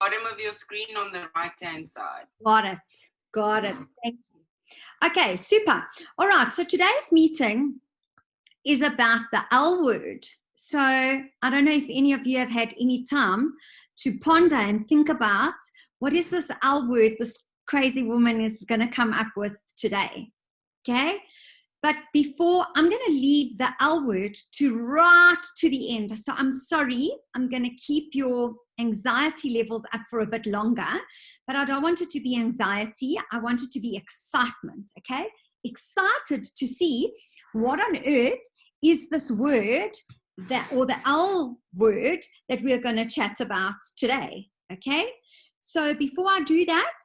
Bottom of your screen on the right-hand side. Got it. Got it. Thank you. Okay, super. All right, so today's meeting is about the L word. So I don't know if any of you have had any time to ponder and think about what is this L word this crazy woman is going to come up with today. Okay? But before, I'm going to leave the L word to right to the end. So I'm sorry, I'm going to keep your anxiety levels up for a bit longer, but I don't want it to be anxiety. I want it to be excitement, okay? Excited to see what on earth is this word that, or the L word that we're going to chat about today, okay? So before I do that,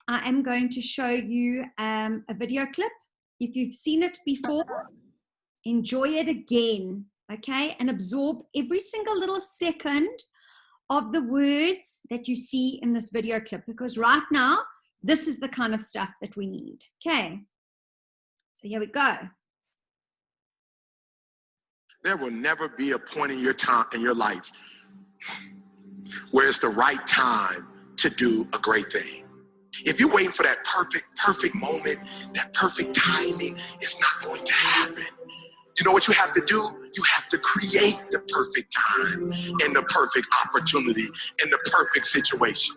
I am going to show you a video clip. If you've seen it before, enjoy it again, okay? And absorb every single little second of the words that you see in this video clip, because right now, this is the kind of stuff that we need, okay? So here we go. There will never be a point in your life where it's the right time to do a great thing. If you're waiting for that perfect moment, that perfect timing, it's not going to happen. You know what you have to do? You have to create the perfect time and the perfect opportunity and the perfect situation.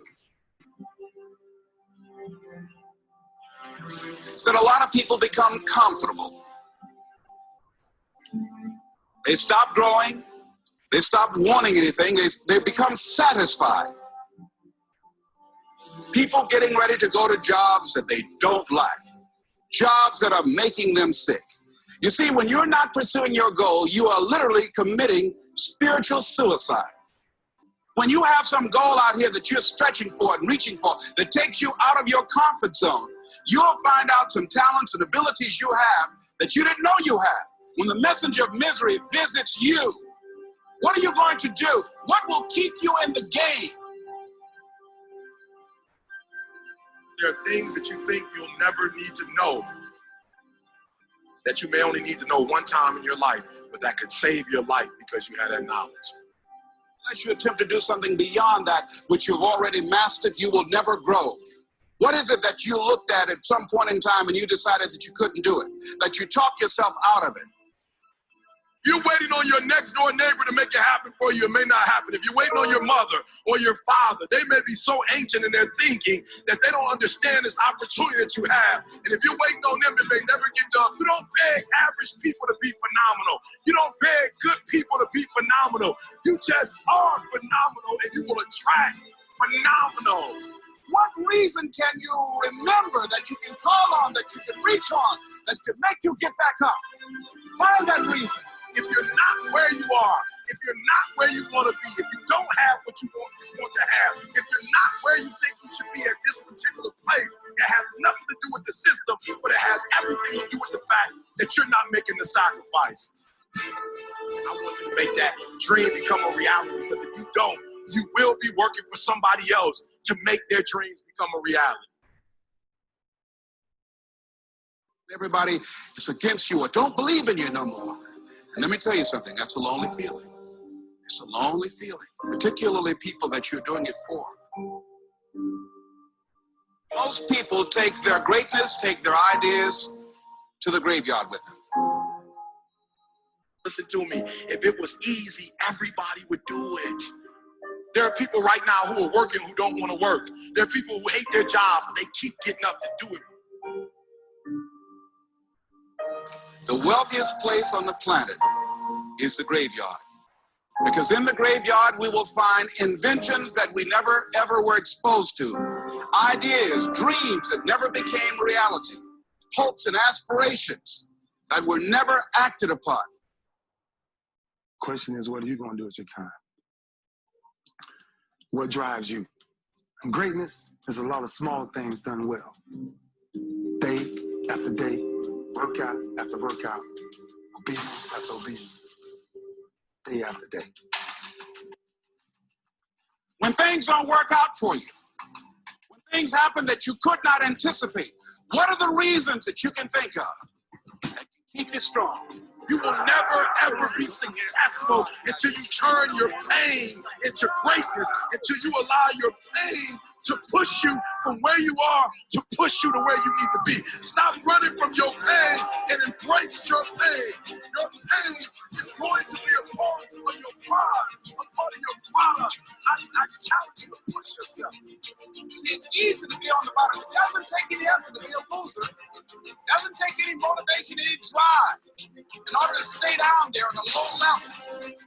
So a lot of people become comfortable. They stop growing. They stop wanting anything. They become satisfied. People getting ready to go to jobs that they don't like, jobs that are making them sick. You see, when you're not pursuing your goal, you are literally committing spiritual suicide. When you have some goal out here that you're stretching for and reaching for that takes you out of your comfort zone, you'll find out some talents and abilities you have that you didn't know you had. When the messenger of misery visits you, what are you going to do? What will keep you in the game? There are things that you think you'll never need to know, that you may only need to know one time in your life, but that could save your life because you had that knowledge. Unless you attempt to do something beyond that which you've already mastered, you will never grow. What is it that you looked at some point in time and you decided that you couldn't do it, that you talked yourself out of it? You're waiting on your next door neighbor to make it happen for you. It may not happen. If you're waiting on your mother or your father, they may be so ancient in their thinking that they don't understand this opportunity that you have. And if you're waiting on them, it may never get done. You don't beg average people to be phenomenal. You don't beg good people to be phenomenal. You just are phenomenal, and you will attract phenomenal. What reason can you remember that you can call on, that you can reach on, that can make you get back up? Find that reason. If you're not where you are, if you're not where you want to be, if you don't have what you want to have, if you're not where you think you should be at this particular place, it has nothing to do with the system, but it has everything to do with the fact that you're not making the sacrifice. I want you to make that dream become a reality, because if you don't, you will be working for somebody else to make their dreams become a reality. Everybody is against you or don't believe in you no more. And let me tell you something, that's a lonely feeling. It's a lonely feeling, particularly people that you're doing it for. Most people take their greatness, take their ideas to the graveyard with them. Listen to me, if it was easy, everybody would do it. There are people right now who are working who don't want to work. There are people who hate their jobs, but they keep getting up to do it. The wealthiest place on the planet is the graveyard. Because in the graveyard, we will find inventions that we never, ever were exposed to. Ideas, dreams that never became reality. Hopes and aspirations that were never acted upon. Question is, what are you going to do with your time? What drives you? And greatness is a lot of small things done well. Day after day, workout after workout, obedience after obedience, day after day. When things don't work out for you, when things happen that you could not anticipate, what are the reasons that you can think of that Keep you strong. You will never, ever be successful until you turn your pain into greatness, until you allow your pain to push you from where you are to push you to where you need to be. Stop running from your pain and embrace your pain. Your pain is going to be a part of your prize, a part of your product. I challenge you to push yourself. See, it's easy to be on the bottom. It doesn't take any effort to be a loser. It doesn't take any motivation, any drive in order to stay down there on a low level.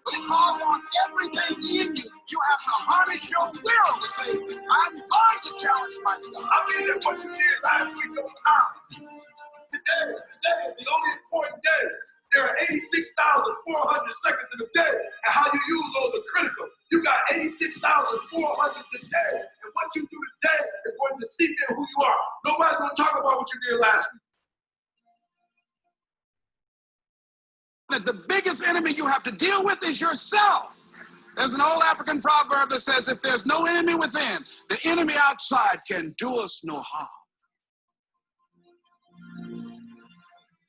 But it calls on everything in you. You have to harness your will to say, I'm going to challenge myself. I mean, that what you did last week don't count. Today is the only important day. There are 86,400 seconds in a day, and how you use those is critical. You got 86,400 today, and what you do today is going to seep in who you are. Nobody's going to talk about what you did last week. That the biggest enemy you have to deal with is yourself. There's an old African proverb that says, if there's no enemy within, the enemy outside can do us no harm.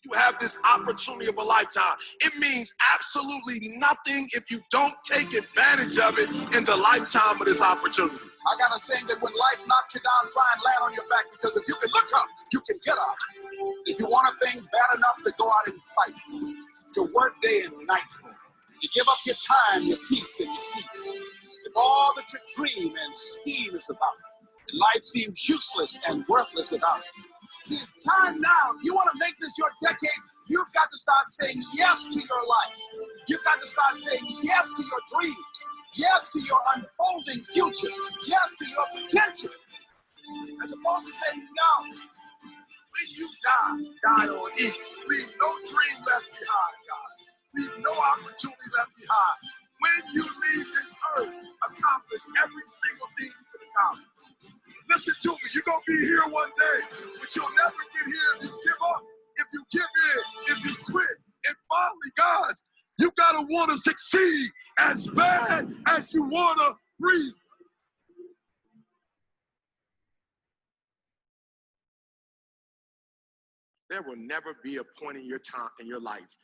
You have this opportunity of a lifetime. It means absolutely nothing if you don't take advantage of it in the lifetime of this opportunity. I got a saying that when life knocks you down, try and land on your back, because if you can look up, you can get up. If you want a thing bad enough to go out and fight for it, to work day and night for it, to give up your time, your peace, and your sleep, if all that you dream and scheme is about it, and life seems useless and worthless without it. See, it's time now. If you want to make this your decade, you've got to start saying yes to your life. You've got to start saying yes to your dreams, yes to your unfolding future, yes to your potential, as opposed to saying no. When you die on E. Leave no dream left behind, God. Leave no opportunity left behind. When you leave this earth, accomplish every single thing you can accomplish. Listen to me, you're going to be here one day, but you'll never get here if you give up, if you give in, if you quit. And finally, guys, you got to want to succeed as bad as you want to breathe. There will never be a point in your time, in your life.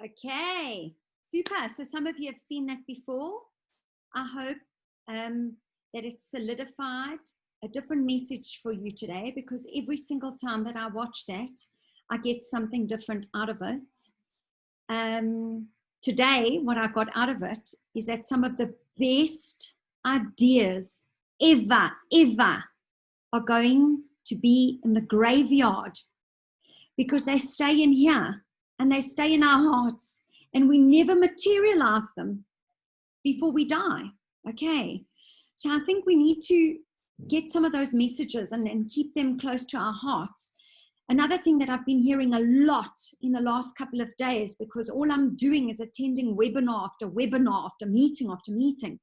Okay, super. So some of you have seen that before. I hope that it's solidified a different message for you today, because every single time that I watch that, I get something different out of it. Today, what I got out of it is that some of the best ideas ever are going to be in the graveyard, because they stay in here and they stay in our hearts, and we never materialize them before we die. Okay, so I think we need to get some of those messages and keep them close to our hearts. Another thing that I've been hearing a lot in the last couple of days, because all I'm doing is attending webinar after webinar after meeting,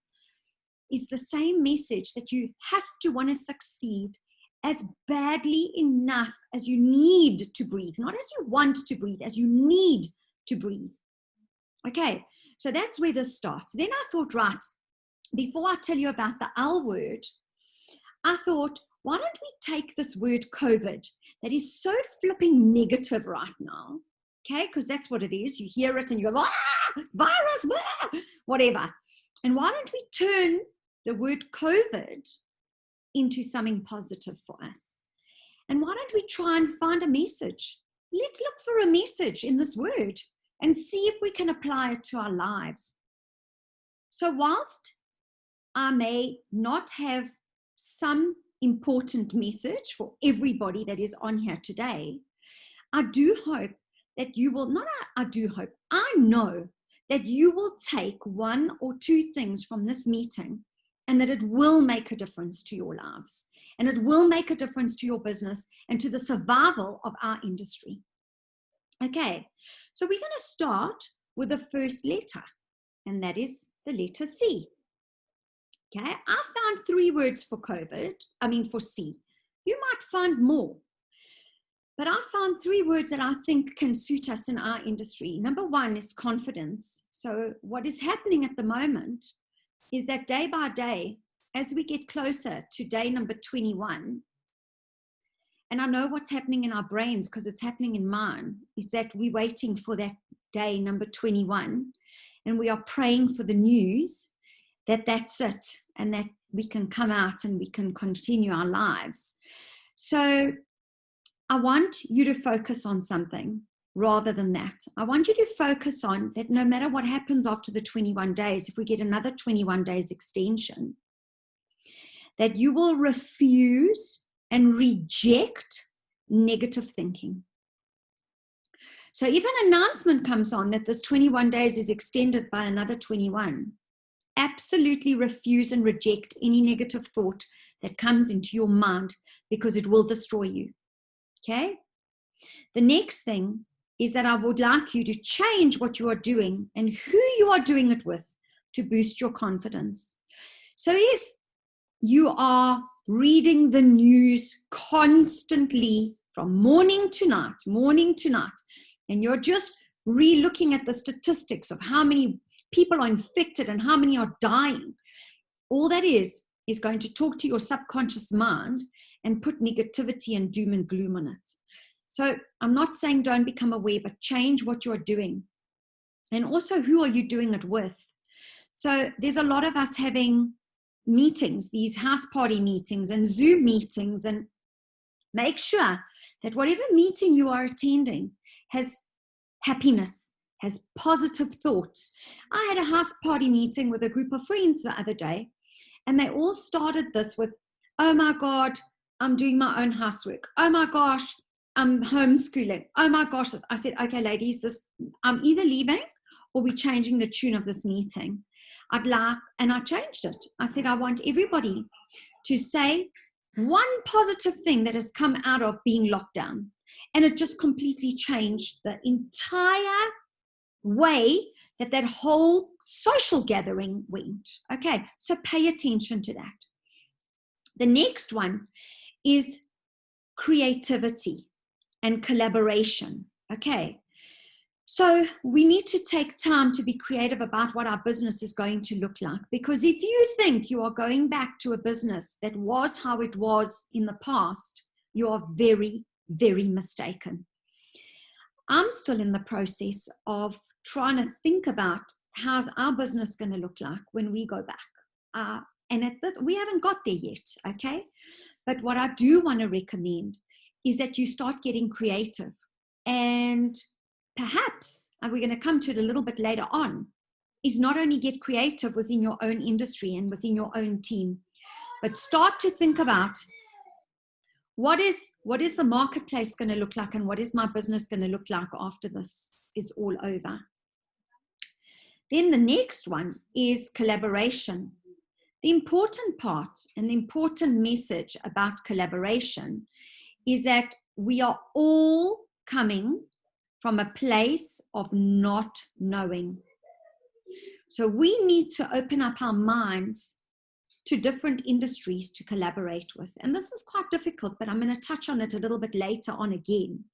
is the same message that you have to want to succeed as badly enough as you need to breathe, not as you want to breathe, as you need to breathe. Okay, so that's where this starts. Then I thought, right, before I tell you about the L word, I thought, why don't we take this word COVID that is so flipping negative right now, okay, because that's what it is. You hear it and you go, ah, virus, ah, whatever. And why don't we turn the word COVID into something positive for us? And why don't we try and find a message? Let's look for a message in this word and see if we can apply it to our lives. So whilst I may not have some important message for everybody that is on here today, I do hope that you will, I know that you will take one or two things from this meeting, and that it will make a difference to your lives, and it will make a difference to your business and to the survival of our industry. Okay, so we're going to start with the first letter, and that is the letter C. Okay, I found 3 words for for C. You might find more, but I found 3 words that I think can suit us in our industry. Number 1 is confidence. So what is happening at the moment is that day by day, as we get closer to day number 21, and I know what's happening in our brains because it's happening in mine, is that we're waiting for that day number 21, and we are praying for the news that that's it, and that we can come out and we can continue our lives. So I want you to focus on something rather than that. I want you to focus on that no matter what happens after the 21 days, if we get another 21 days extension, that you will refuse and reject negative thinking. So if an announcement comes on that this 21 days is extended by another 21, absolutely refuse and reject any negative thought that comes into your mind, because it will destroy you. Okay? The next thing is that I would like you to change what you are doing and who you are doing it with to boost your confidence. So if you are reading the news constantly from morning to night, and you're just re-looking at the statistics of how many people are infected and how many are dying, all that is going to talk to your subconscious mind and put negativity and doom and gloom on it. So I'm not saying don't become aware, but change what you're doing. And also, who are you doing it with? So there's a lot of us having meetings, these house party meetings and Zoom meetings, and make sure that whatever meeting you are attending has happiness, has positive thoughts. I had a house party meeting with a group of friends the other day, and they all started this with, oh my God, I'm doing my own housework. Oh my gosh, I'm homeschooling. Oh my gosh. I said, okay, ladies, I'm either leaving or we're changing the tune of this meeting. And I changed it. I said, I want everybody to say one positive thing that has come out of being locked down. And it just completely changed the entire way that whole social gathering went. Okay, so pay attention to that. The next one is creativity and collaboration. Okay, so we need to take time to be creative about what our business is going to look like, because if you think you are going back to a business that was how it was in the past, you are very, very mistaken. I'm still in the process of trying to think about how's our business going to look like when we go back. And we haven't got there yet, okay? But what I do want to recommend is that you start getting creative. And perhaps, and we're going to come to it a little bit later on, is not only get creative within your own industry and within your own team, but start to think about what is the marketplace going to look like, and what is my business going to look like after this is all over. Then the next one is collaboration. The important part and the important message about collaboration is that we are all coming from a place of not knowing. So we need to open up our minds to different industries to collaborate with. And this is quite difficult, but I'm going to touch on it a little bit later on again.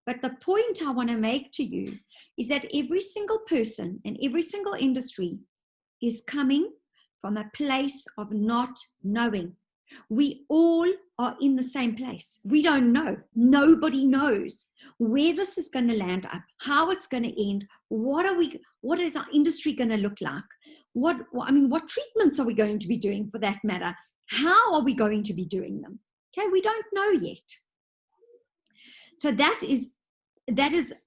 But the point I want to make to you is that every single person and every single industry is coming from a place of not knowing. We all are in the same place. We don't know. Nobody knows where this is going to land up, how it's going to end, what is our industry going to look like? What treatments are we going to be doing, for that matter? How are we going to be doing them? Okay, we don't know yet. So that is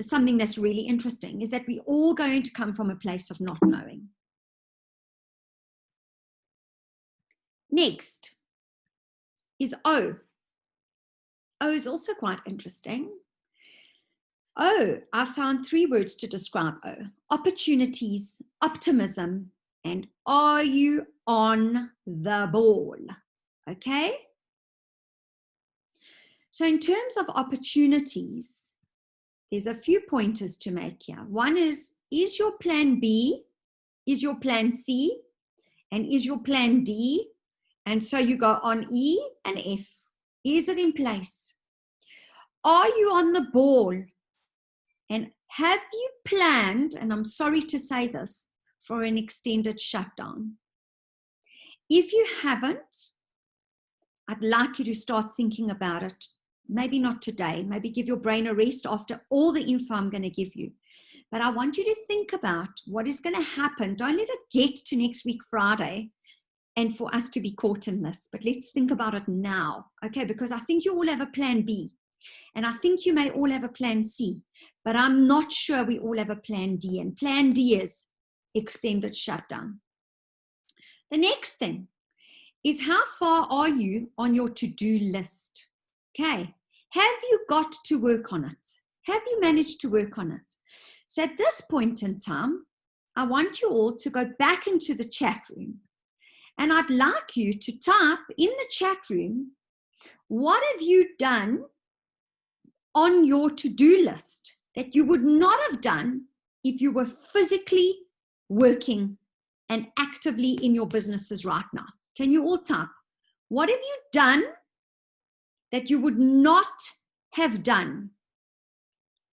something that's really interesting, is that we're all going to come from a place of not knowing. Next is O. O is also quite interesting. O, I found 3 words to describe O: opportunities, optimism, and are you on the ball? Okay? So in terms of opportunities, there's a few pointers to make here. One is your plan B, is your plan C, and is your plan D? And so you go on E and F. Is it in place? Are you on the ball? And have you planned, and I'm sorry to say this, for an extended shutdown? If you haven't, I'd like you to start thinking about it maybe not today, maybe give your brain a rest after all the info I'm going to give you. But I want you to think about what is going to happen. Don't let it get to next week, Friday, and for us to be caught in this. But let's think about it now, okay? Because I think you all have a plan B. And I think you may all have a plan C. But I'm not sure we all have a plan D. And plan D is extended shutdown. The next thing is, how far are you on your to-do list? Okay. Have you got to work on it? Have you managed to work on it? So at this point in time, I want you all to go back into the chat room. And I'd like you to type in the chat room, what have you done on your to-do list that you would not have done if you were physically working and actively in your businesses right now? Can you all type? What have you done that you would not have done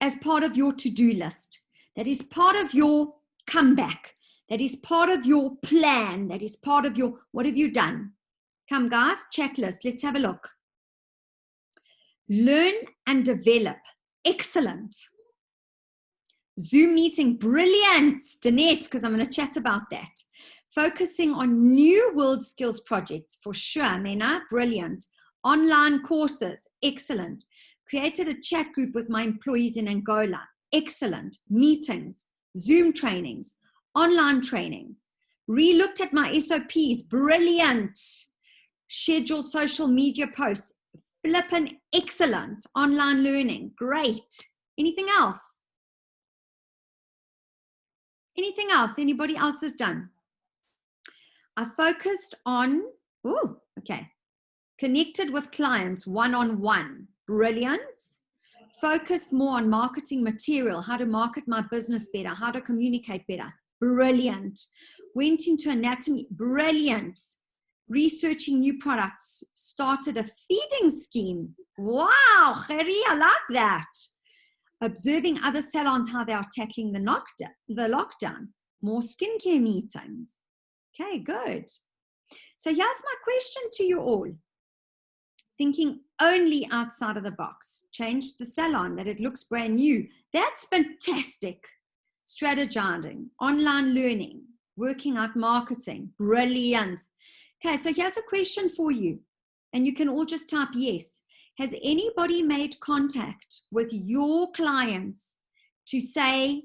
as part of your to-do list? That is part of your comeback. That is part of your plan. That is part of your, what have you done? Come guys, chat list. Let's have a look. Learn and develop. Excellent. Zoom meeting. Brilliant. Danette, because I'm going to chat about that. Focusing on new world skills projects. For sure, Mena. Brilliant. Online courses. Excellent. Created a chat group with my employees in Angola. Excellent. Meetings. Zoom trainings. Online training. Re-looked at my SOPs. Brilliant. Schedule social media posts. Flippin' excellent. Online learning. Great. Anything else? Anything else? Anybody else has done? I focused on, connected with clients one-on-one. Brilliant. Focused more on marketing material, how to market my business better, how to communicate better. Brilliant. Went into anatomy. Brilliant. Researching new products. Started a feeding scheme. Wow, Gerrie, I like that. Observing other salons, how they are tackling the lockdown. More skincare meetings. Okay, good. So here's my question to you all. Thinking only outside of the box. Changed the salon, that it looks brand new. That's fantastic. Strategizing, online learning, working out marketing. Brilliant. Okay, so here's a question for you. And you can all just type yes. Has anybody made contact with your clients to say,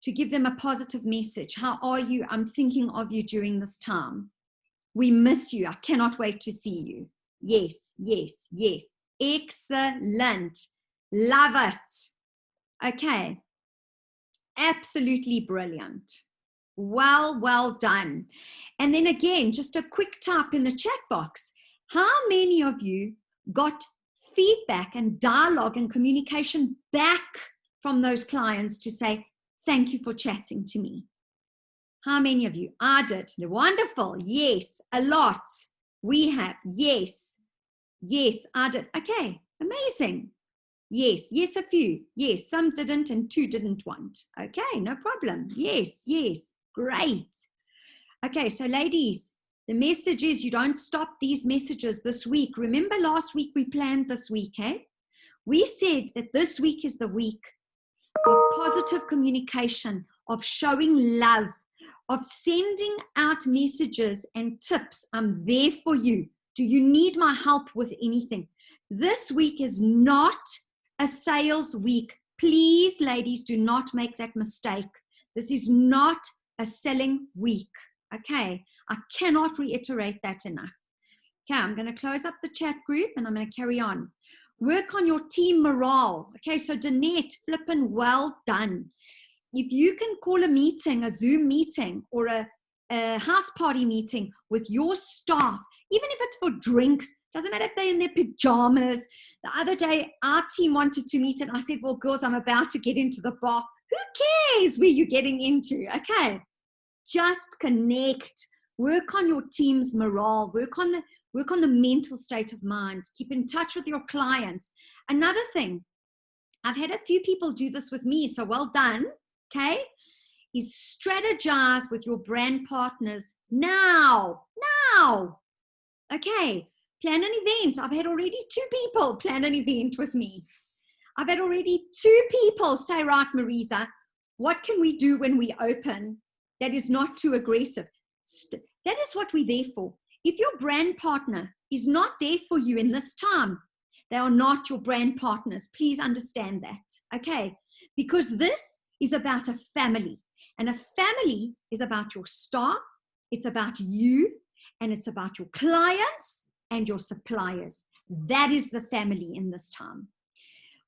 to give them a positive message? How are you? I'm thinking of you during this time. We miss you. I cannot wait to see you. Yes, yes, yes. Excellent. Love it. Okay. Absolutely brilliant. Well done. And then again, just a quick type in the chat box. How many of you got feedback and dialogue and communication back from those clients to say, thank you for chatting to me? How many of you? I did. Wonderful. Yes, a lot. We have. Yes. Yes, I did. Okay, amazing. Yes, yes, a few. Yes, some didn't and 2 didn't want. Okay, no problem. Yes, yes, great. Okay, so ladies, the message is you don't stop these messages this week. Remember last week we planned this week, eh? We said that this week is the week of positive communication, of showing love, of sending out messages and tips. I'm there for you. Do you need my help with anything? This week is not a sales week. Please, ladies, do not make that mistake. This is not a selling week. Okay, I cannot reiterate that enough. Okay, I'm going to close up the chat group and I'm going to carry on. Work on your team morale. Okay, so Danette, flippin' well done. If you can call a meeting, a Zoom meeting or a house party meeting with your staff, even if it's for drinks, doesn't matter if they're in their pajamas. The other day, our team wanted to meet and I said, well, girls, I'm about to get into the bar. Who cares where you're getting into? Okay, just connect. Work on your team's morale. Work on the mental state of mind. Keep in touch with your clients. Another thing, I've had a few people do this with me, so well done, okay, is strategize with your brand partners now. Okay, Plan an event. I've had already 2 people plan an event with me. I've had already 2 people say, right, Marisa, what can we do when we open that is not too aggressive? That is what we're there for. If your brand partner is not there for you in this time, they are not your brand partners. Please understand that, okay? Because this is about a family. And a family is about your staff, it's about you, and it's about your clients and your suppliers. That is the family in this time.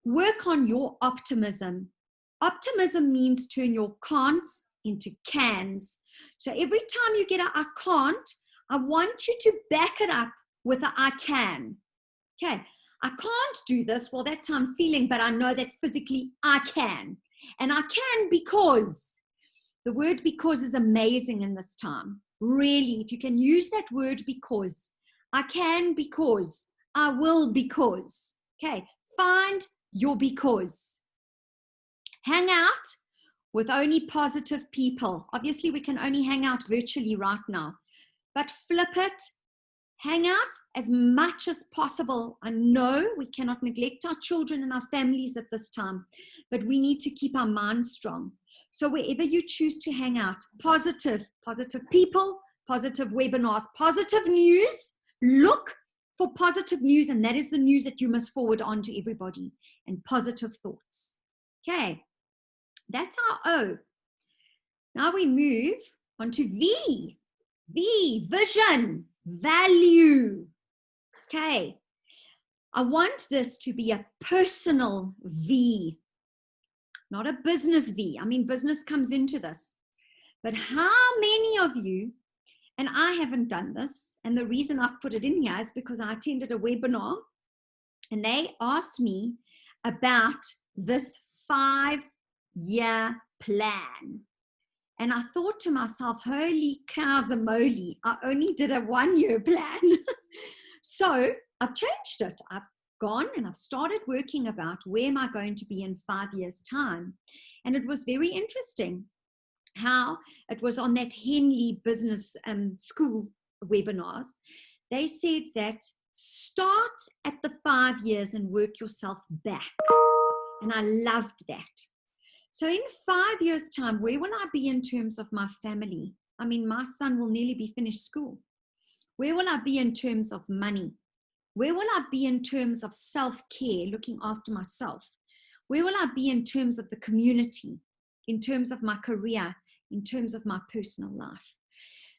Work on your optimism. Optimism means turn your can'ts into cans. So every time you get a I can't, I want you to back it up with a I can. Okay, I can't do this. Well, that's how I'm feeling, but I know that physically I can. And I can because. The word because is amazing in this time. Really, if you can use that word because. I can because. I will because. Okay, find your because. Hang out with only positive people. Obviously, we can only hang out virtually right now. But flip it. Hang out as much as possible. I know we cannot neglect our children and our families at this time, but we need to keep our minds strong. So wherever you choose to hang out, positive people, positive webinars, positive news, look for positive news, and that is the news that you must forward on to everybody, and positive thoughts. Okay, that's our O. Now we move on to V. V, vision, value. Okay, I want this to be a personal V, not a business V. I mean, business comes into this. But how many of you, and I haven't done this, and the reason I've put it in here is because I attended a webinar and they asked me about this 5-year plan. And I thought to myself, holy cows and moly, I only did a 1-year plan. So I've changed it. I've gone and I've started working about where am I going to be in 5 years' time. And it was very interesting how it was on that Henley Business School webinars. They said that start at the 5 years and work yourself back. And I loved that. So in 5 years' time, where will I be in terms of my family? I mean, my son will nearly be finished school. Where will I be in terms of money? Where will I be in terms of self-care, looking after myself? Where will I be in terms of the community, in terms of my career, in terms of my personal life?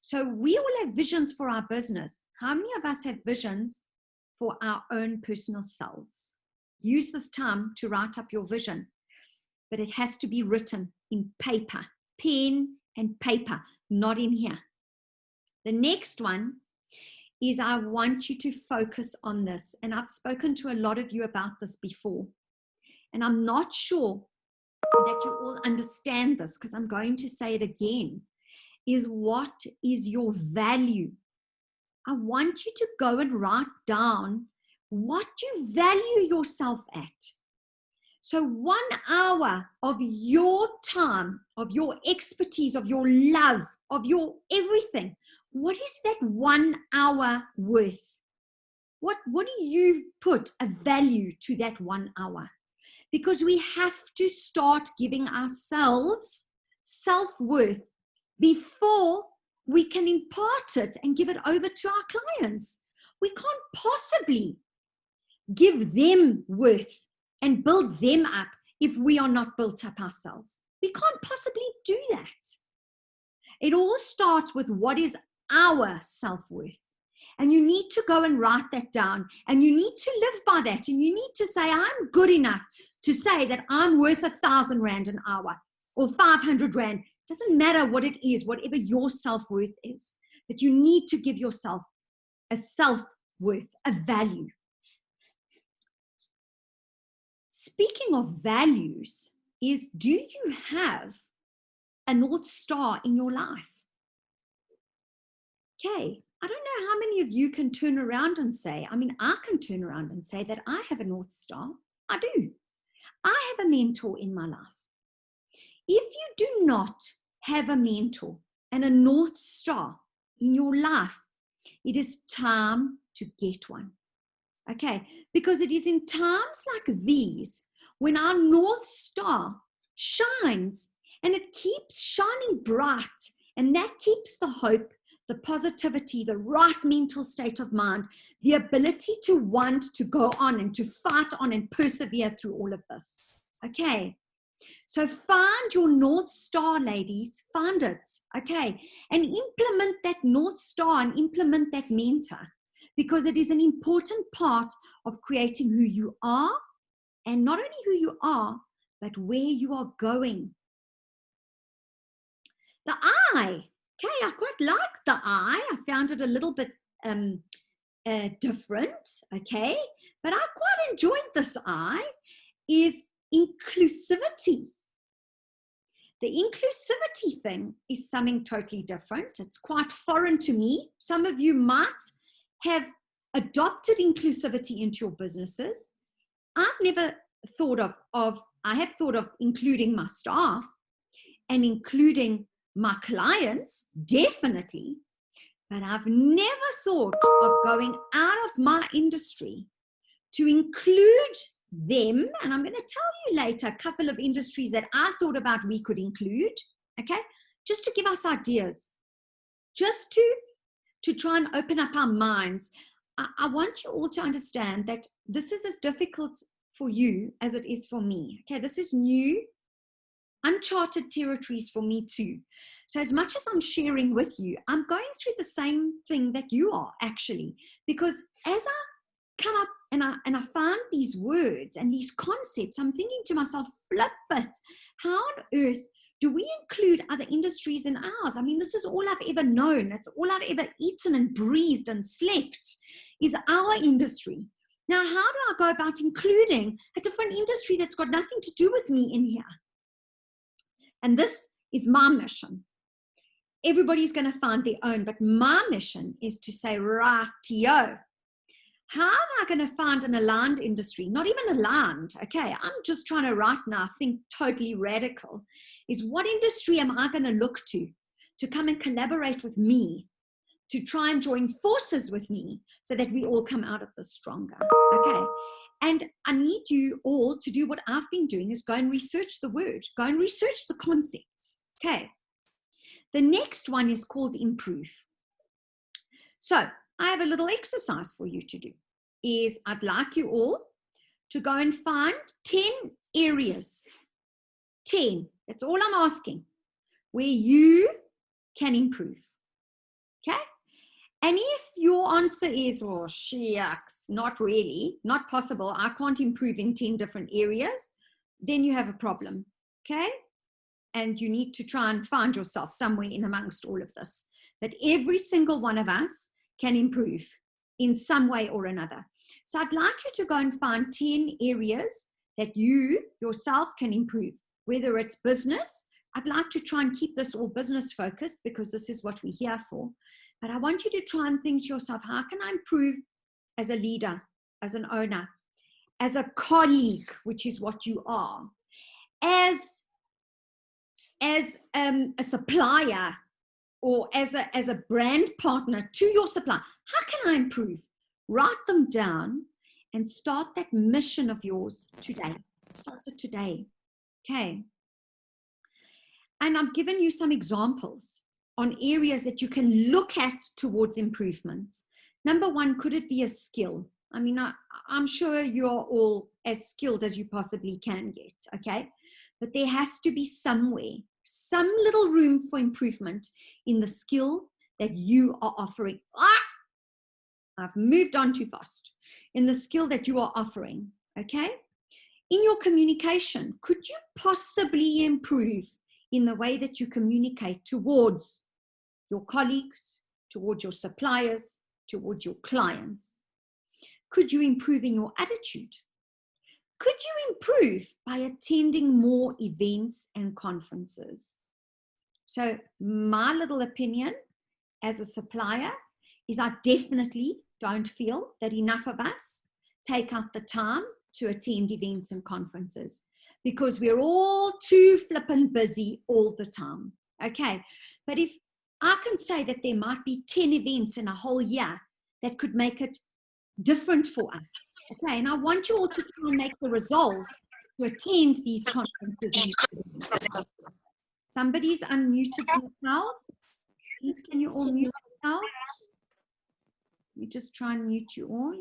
So we all have visions for our business. How many of us have visions for our own personal selves? Use this time to write up your vision. But it has to be written in paper, pen and paper, not in here. The next one is I want you to focus on this. And I've spoken to a lot of you about this before. And I'm not sure that you all understand this because I'm going to say it again, is what is your value? I want you to go and write down what you value yourself at. So 1 hour of your time, of your expertise, of your love, of your everything, what is that 1 hour worth? What do you put a value to that 1 hour? Because we have to start giving ourselves self-worth before we can impart it and give it over to our clients. We can't possibly give them worth and build them up if we are not built up ourselves. We can't possibly do that. It all starts with what is our self-worth. And you need to go and write that down. And you need to live by that. And you need to say, I'm good enough to say that I'm worth 1,000 Rand an hour or 500 Rand. Doesn't matter what it is, whatever your self-worth is. But you need to give yourself a self-worth, a value. Speaking of values, do you have a North Star in your life? Okay, I don't know how many of you can turn around and say, I can turn around and say that I have a North Star. I do. I have a mentor in my life. If you do not have a mentor and a North Star in your life, it is time to get one. Okay, because it is in times like these when our North Star shines, and it keeps shining bright, and that keeps the hope, the positivity, the right mental state of mind, the ability to want to go on and to fight on and persevere through all of this. Okay, so find your North Star, ladies, find it, okay, and implement that North Star and implement that mentor, because it is an important part of creating who you are, and not only who you are, but where you are going. The I, okay, I quite like the I found it a little bit different, okay, but I quite enjoyed this I, is inclusivity. The inclusivity thing is something totally different. It's quite foreign to me. Some of you might have adopted inclusivity into your businesses. I've never thought I have thought of including my staff and including my clients, definitely, but I've never thought of going out of my industry to include them. And I'm going to tell you later a couple of industries that I thought about we could include, okay, just to give us ideas, just to try and open up our minds. I want you all to understand that this is as difficult for you as it is for me. Okay, this is new, uncharted territories for me too. So as much as I'm sharing with you, I'm going through the same thing that you are actually, because as I come up and I find these words and these concepts, I'm thinking to myself, flip it. How on earth do we include other industries in ours? I mean, this is all I've ever known. It's all I've ever eaten and breathed and slept is our industry. Now, how do I go about including a different industry that's got nothing to do with me in here? And this is my mission. Everybody's going to find their own, but my mission is to say, rightio, how am I going to find an aligned industry? Not even aligned, okay? I'm just trying to right now think totally radical. Is what industry am I going to look to come and collaborate with me, to try and join forces with me so that we all come out of this stronger, okay? And I need you all to do what I've been doing, is go and research the word, go and research the concepts, okay? The next one is called improve. So I have a little exercise for you to do, is I'd like you all to go and find 10 areas, 10, that's all I'm asking, where you can improve, okay? And if your answer is, oh, shucks, not really, not possible, I can't improve in 10 different areas, then you have a problem, okay? And you need to try and find yourself somewhere in amongst all of this, that every single one of us can improve in some way or another. So I'd like you to go and find 10 areas that you yourself can improve, whether it's business. I'd like to try and keep this all business focused because this is what we're here for. But I want you to try and think to yourself, how can I improve as a leader, as an owner, as a colleague, which is what you are, as a supplier, or as a brand partner to your supplier. How can I improve? Write them down and start that mission of yours today. Start it today, okay? And I've given you some examples on areas that you can look at towards improvements. Number one, could it be a skill? I mean, I'm sure you're all as skilled as you possibly can get, okay? But there has to be somewhere, some little room for improvement in the skill that you are offering. I've moved on too fast. In the skill that you are offering, okay? In your communication, could you possibly improve in the way that you communicate towards your colleagues, towards your suppliers, towards your clients? Could you improve in your attitude? Could you improve by attending more events and conferences? So my little opinion as a supplier is I definitely don't feel that enough of us take out the time to attend events and conferences because we're all too flippin' busy all the time, okay? But if I can say that there might be 10 events in a whole year that could make it different for us. Okay, and I want you all to try and make the resolve to attend these conferences. Somebody's unmuted themselves. Please, can you all mute yourselves? Let me just try and mute you all.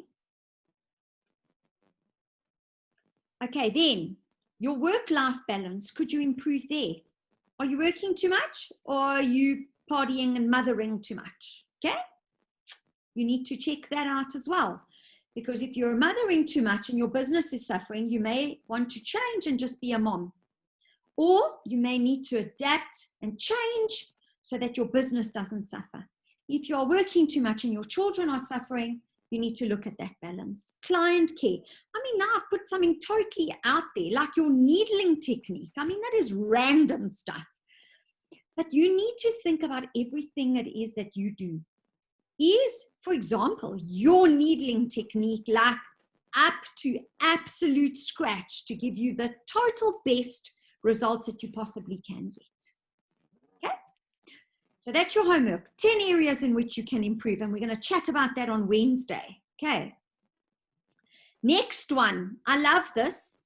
Okay, then, your work-life balance, could you improve there? Are you working too much, or are you partying and mothering too much? Okay? You need to check that out as well. Because if you're mothering too much and your business is suffering, you may want to change and just be a mom. Or you may need to adapt and change so that your business doesn't suffer. If you're working too much and your children are suffering, you need to look at that balance. Client care. I mean, now I've put something totally out there, like your needling technique. I mean, that is random stuff. But you need to think about everything it is that you do. Is, for example, your needling technique like up to absolute scratch to give you the total best results that you possibly can get? Okay? So that's your homework. 10 areas in which you can improve, and we're going to chat about that on Wednesday. Okay. Next one. I love this,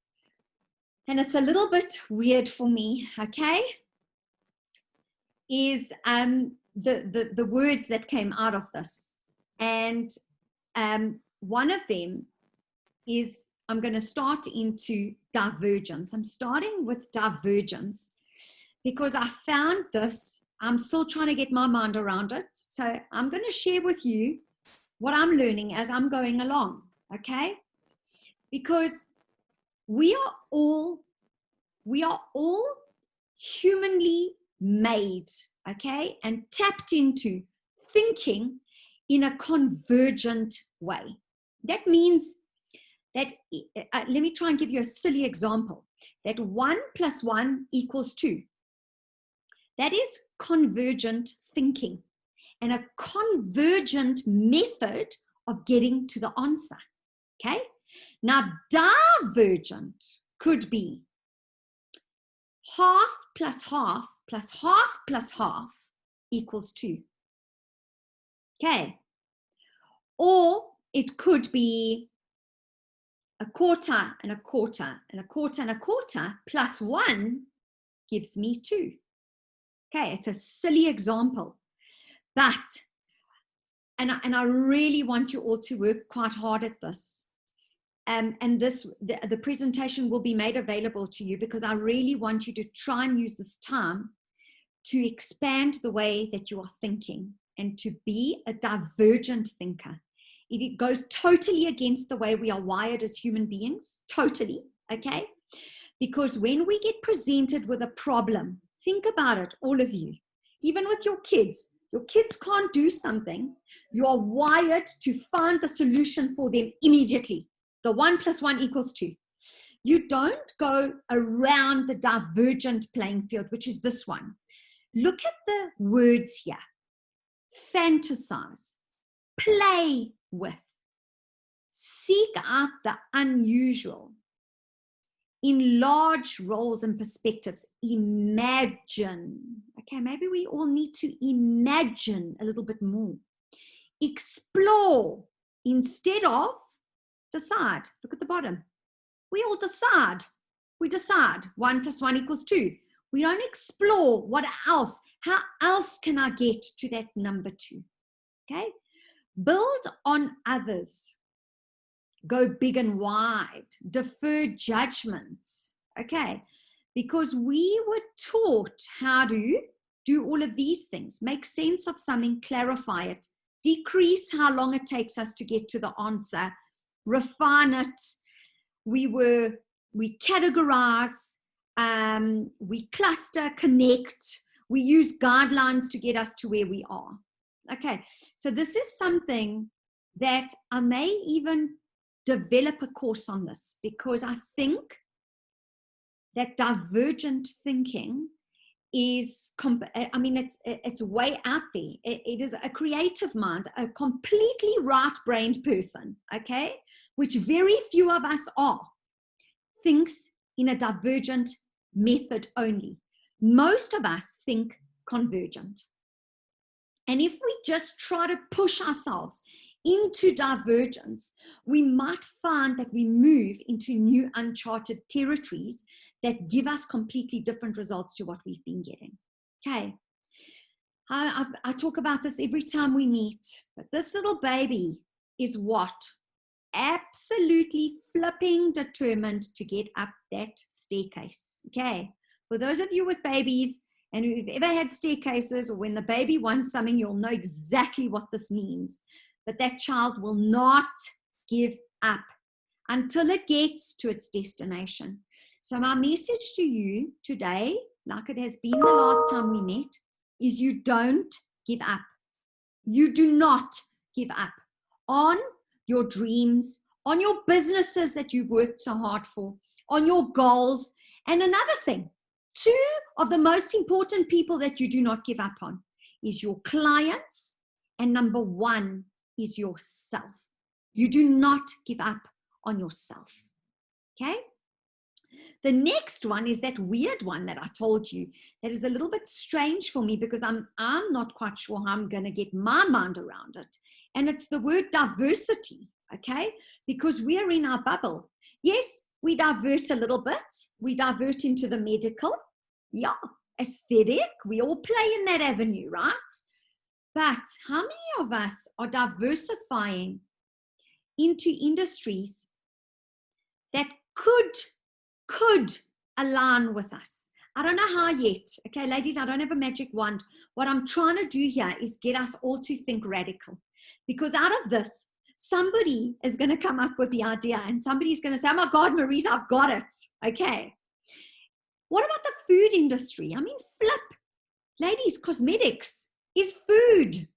and it's a little bit weird for me, okay? Is the words that came out of this. And one of them is, I'm going to start into divergence. I'm starting with divergence because I found this, I'm still trying to get my mind around it. So I'm going to share with you what I'm learning as I'm going along, okay? Because we are all humanly made, okay, and tapped into thinking in a convergent way. That means that, let me try and give you a silly example, that 1 + 1 = 2. That is convergent thinking and a convergent method of getting to the answer, okay? Now, divergent could be half plus half plus half plus half equals 2. Okay. Or it could be a quarter and a quarter and a quarter and a quarter plus 1 gives me 2. Okay, it's a silly example. But, and I really want you all to work quite hard at this. And this, the presentation will be made available to you because I really want you to try and use this time to expand the way that you are thinking and to be a divergent thinker. It goes totally against the way we are wired as human beings, totally, okay? Because when we get presented with a problem, think about it, all of you, even with your kids can't do something, you are wired to find the solution for them immediately. The 1 + 1 = 2. You don't go around the divergent playing field, which is this one. Look at the words here. Fantasize, play with, seek out the unusual, enlarge roles and perspectives, imagine. Okay, maybe we all need to imagine a little bit more. Explore instead of decide. Look at the bottom. We all decide. We decide 1 + 1 = 2. We don't explore what else. How else can I get to that number 2? Okay. Build on others. Go big and wide. Defer judgments. Okay. Because we were taught how to do all of these things. Make sense of something, clarify it, decrease how long it takes us to get to the answer, refine it. We categorize, we cluster, connect, we use guidelines to get us to where we are. Okay, so this is something that I may even develop a course on this because I think that divergent thinking is, I mean, it's way out there. It is a creative mind, a completely right-brained person, okay, which very few of us are, thinks in a divergent method only. Most of us think convergent. And if we just try to push ourselves into divergence, we might find that we move into new uncharted territories that give us completely different results to what we've been getting. Okay. I talk about this every time we meet, but this little baby is what? Absolutely flipping determined to get up that staircase. Okay. For those of you with babies and who've ever had staircases, or when the baby wants something, you'll know exactly what this means. But that child will not give up until it gets to its destination. So my message to you today, like it has been the last time we met, is you don't give up. You do not give up on your dreams, on your businesses that you've worked so hard for, on your goals. And another thing, 2 of the most important people that you do not give up on is your clients, and number 1 is yourself. You do not give up on yourself. Okay? The next one is that weird one that I told you that is a little bit strange for me because I'm not quite sure how I'm going to get my mind around it. And it's the word diversity, okay? Because we are in our bubble. Yes, we divert a little bit. We divert into the medical. Yeah, aesthetic. We all play in that avenue, right? But how many of us are diversifying into industries that could align with us? I don't know how yet. Okay, ladies, I don't have a magic wand. What I'm trying to do here is get us all to think radical. Because out of this, somebody is going to come up with the idea and somebody's going to say, oh my God, Maurice, I've got it. Okay. What about the food industry? I mean, flip. Ladies, cosmetics is food.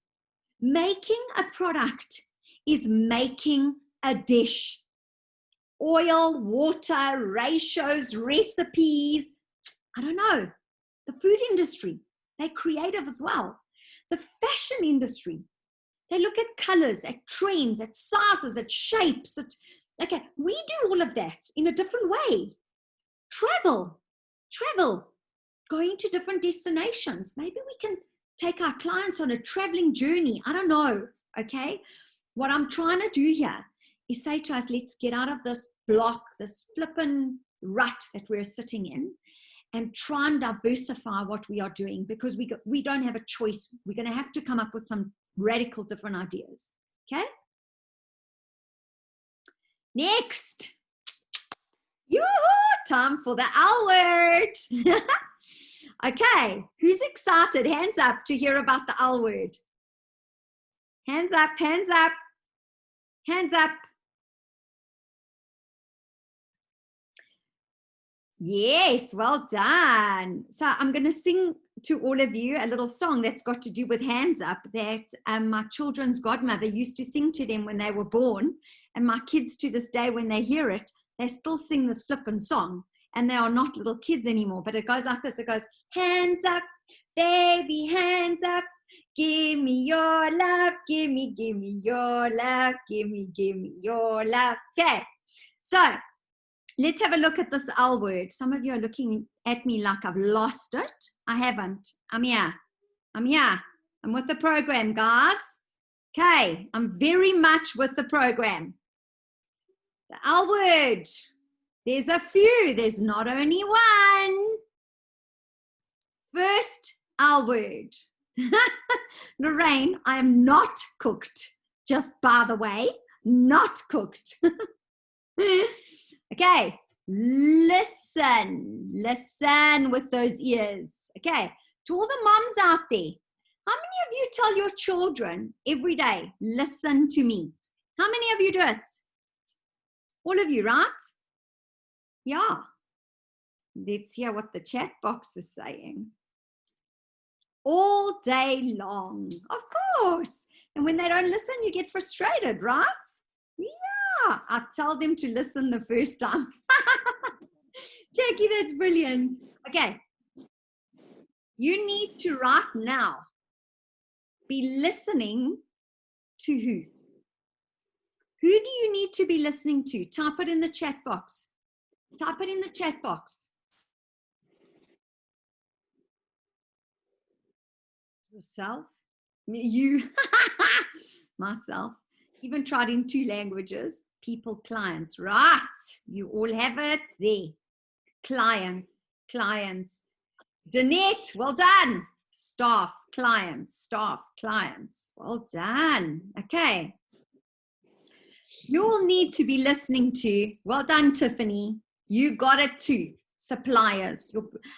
Making a product is making a dish. Oil, water, ratios, recipes. I don't know. The food industry, they're creative as well. The fashion industry, they look at colors, at trends, at sizes, at shapes. Okay, we do all of that in a different way. Travel, going to different destinations. Maybe we can take our clients on a traveling journey. I don't know, okay? What I'm trying to do here is say to us, let's get out of this block, this flippin' rut that we're sitting in, and try and diversify what we are doing, because we don't have a choice. We're going to have to come up with some radical different ideas. Okay? Next. Yoo-hoo! Time for the L word. Okay. Who's excited? Hands up to hear about the L word. Hands up, hands up, hands up. Yes, well done. So I'm going to sing to all of you a little song that's got to do with hands up that my children's godmother used to sing to them when they were born. And my kids to this day, when they hear it, they still sing this flippin' song. And they are not little kids anymore. But it goes like this. It goes, hands up, baby, hands up. Give me your love. Give me your love. Give me your love. Okay. So let's have a look at this L word. Some of you are looking at me like I've lost it. I haven't. I'm here. I'm here. I'm with the program, guys. Okay. I'm very much with the program. The L word. There's a few. There's not only one. First L word. Lorraine, I am not cooked. Just by the way, not cooked. Okay, listen with those ears. Okay, to all the moms out there, how many of you tell your children every day, listen to me? How many of you do it? All of you, right? Yeah. Let's hear what the chat box is saying. All day long, of course. And when they don't listen, you get frustrated, right? Yeah, I tell them to listen the first time. Jackie, that's brilliant. Okay. You need to right now be listening to who? Who do you need to be listening to? Type it in the chat box. Type it in the chat box. Yourself? You? Myself. Even tried in 2 languages. People, clients. Right. You all have it there. Clients, clients. Danette, well done. Staff, clients, staff, clients. Well done. Okay. You all need to be listening to, well done, Tiffany. You got it too. Suppliers.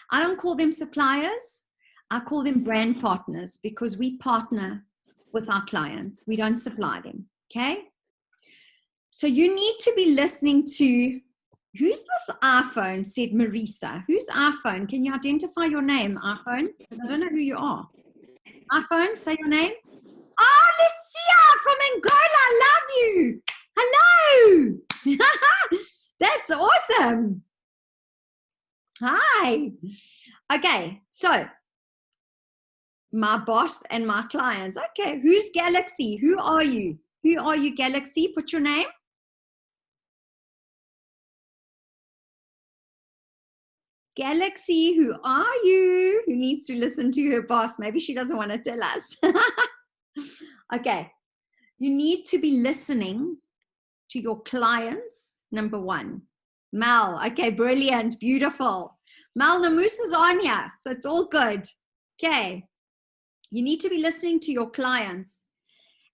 I don't call them suppliers. I call them brand partners because we partner with our clients. We don't supply them. Okay. So you need to be listening to, who's this iPhone, said Marisa. Who's iPhone? Can you identify your name, iPhone? Because I don't know who you are. iPhone, say your name. Oh, Lucia from Angola. I love you. Hello. That's awesome. Hi. Okay, so my boss and my clients. Okay, who's Galaxy? Who are you? Who are you, Galaxy? Put your name. Galaxy, who are you? Who needs to listen to her boss? Maybe she doesn't want to tell us. Okay, you need to be listening to your clients, number 1. Mel, okay, brilliant, beautiful. Mel, the moose is on here, so it's all good. Okay, you need to be listening to your clients.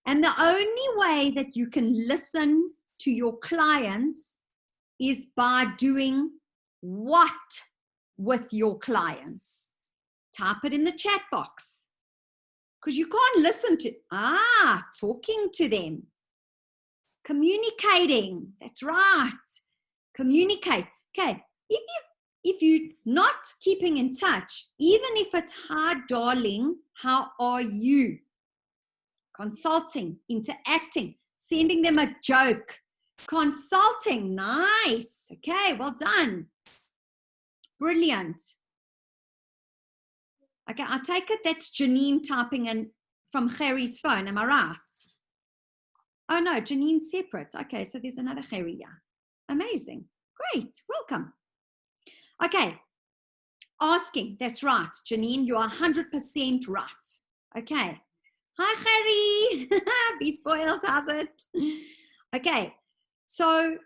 And the only way that you can listen to your clients is by doing what with your clients? Type it in the chat box. Because you can't listen to, talking to them. Communicating, that's right. Communicate. Okay, if you're not keeping in touch, even if it's hi, darling, how are you? Consulting, interacting, sending them a joke. Consulting, nice. Okay, well done. Brilliant. Okay, I take it that's Janine typing in from Harry's phone. Am I right? Oh no, Janine's separate. Okay, so there's another Harry here. Amazing. Great. Welcome. Okay. Asking. That's right. Janine, you are 100% right. Okay. Hi, Harry. Be spoiled, has it? Okay. So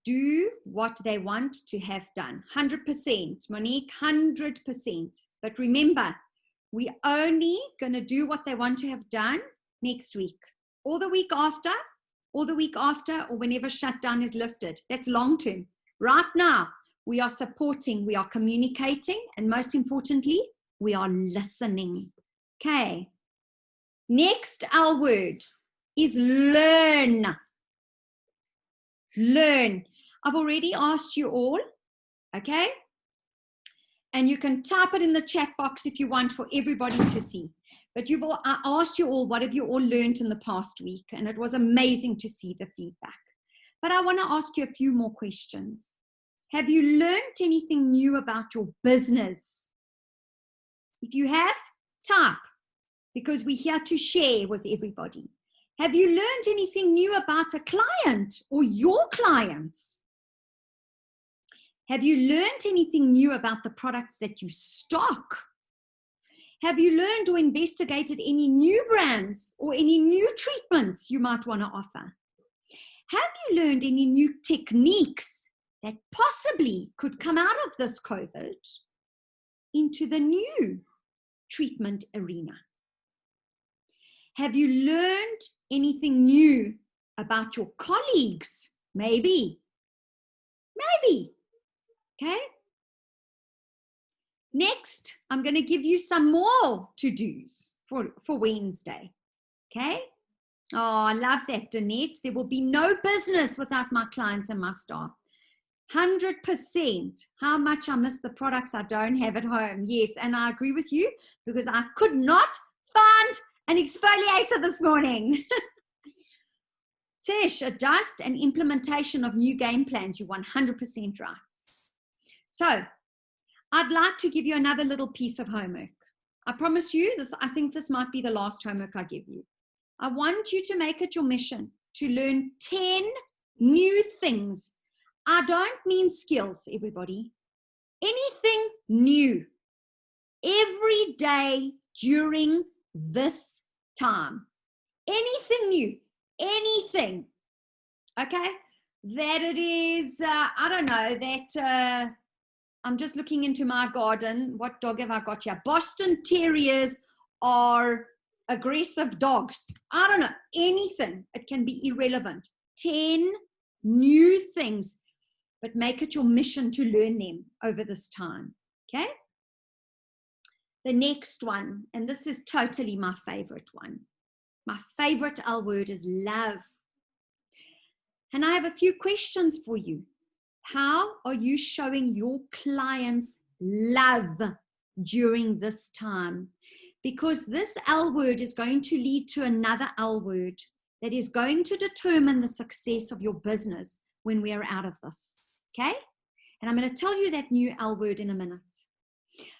do what they want to have done. 100%. Monique, 100%. But remember, we're only going to do what they want to have done next week, or the week after, or the week after, or whenever shutdown is lifted. That's long term. Right now, we are supporting, we are communicating, and most importantly, we are listening. Okay. Next, our word is learn. Learn. I've already asked you all, okay? And you can type it in the chat box if you want for everybody to see. But I asked you all, what have you all learned in the past week? And it was amazing to see the feedback. But I want to ask you a few more questions. Have you learned anything new about your business? If you have, type, because we're here to share with everybody. Have you learned anything new about a client or your clients? Have you learned anything new about the products that you stock? Have you learned or investigated any new brands or any new treatments you might want to offer? Have you learned any new techniques that possibly could come out of this COVID into the new treatment arena? Have you learned anything new about your colleagues? Maybe. Okay. Next, I'm going to give you some more to-dos for Wednesday. Okay. Oh, I love that, Danette. There will be no business without my clients and my staff. 100%. How much I miss the products I don't have at home. Yes, and I agree with you because I could not find an exfoliator this morning. Tish, adjust and implementation of new game plans. You're 100% right. So, I'd like to give you another little piece of homework. I promise you this. I think this might be the last homework I give you. I want you to make it your mission to learn 10 new things. I don't mean skills, everybody. Anything new. Every day during this time. Anything new. anything, okay, that it is, I don't know, that I'm just looking into my garden. What dog have I got here? Boston Terriers are aggressive dogs. I don't know, anything. It can be irrelevant. 10 new things, but make it your mission to learn them over this time, okay? The next one, and this is totally my favorite one. My favorite L word is love. And I have a few questions for you. How are you showing your clients love during this time? Because this L word is going to lead to another L word that is going to determine the success of your business when we are out of this, okay? And I'm going to tell you that new L word in a minute.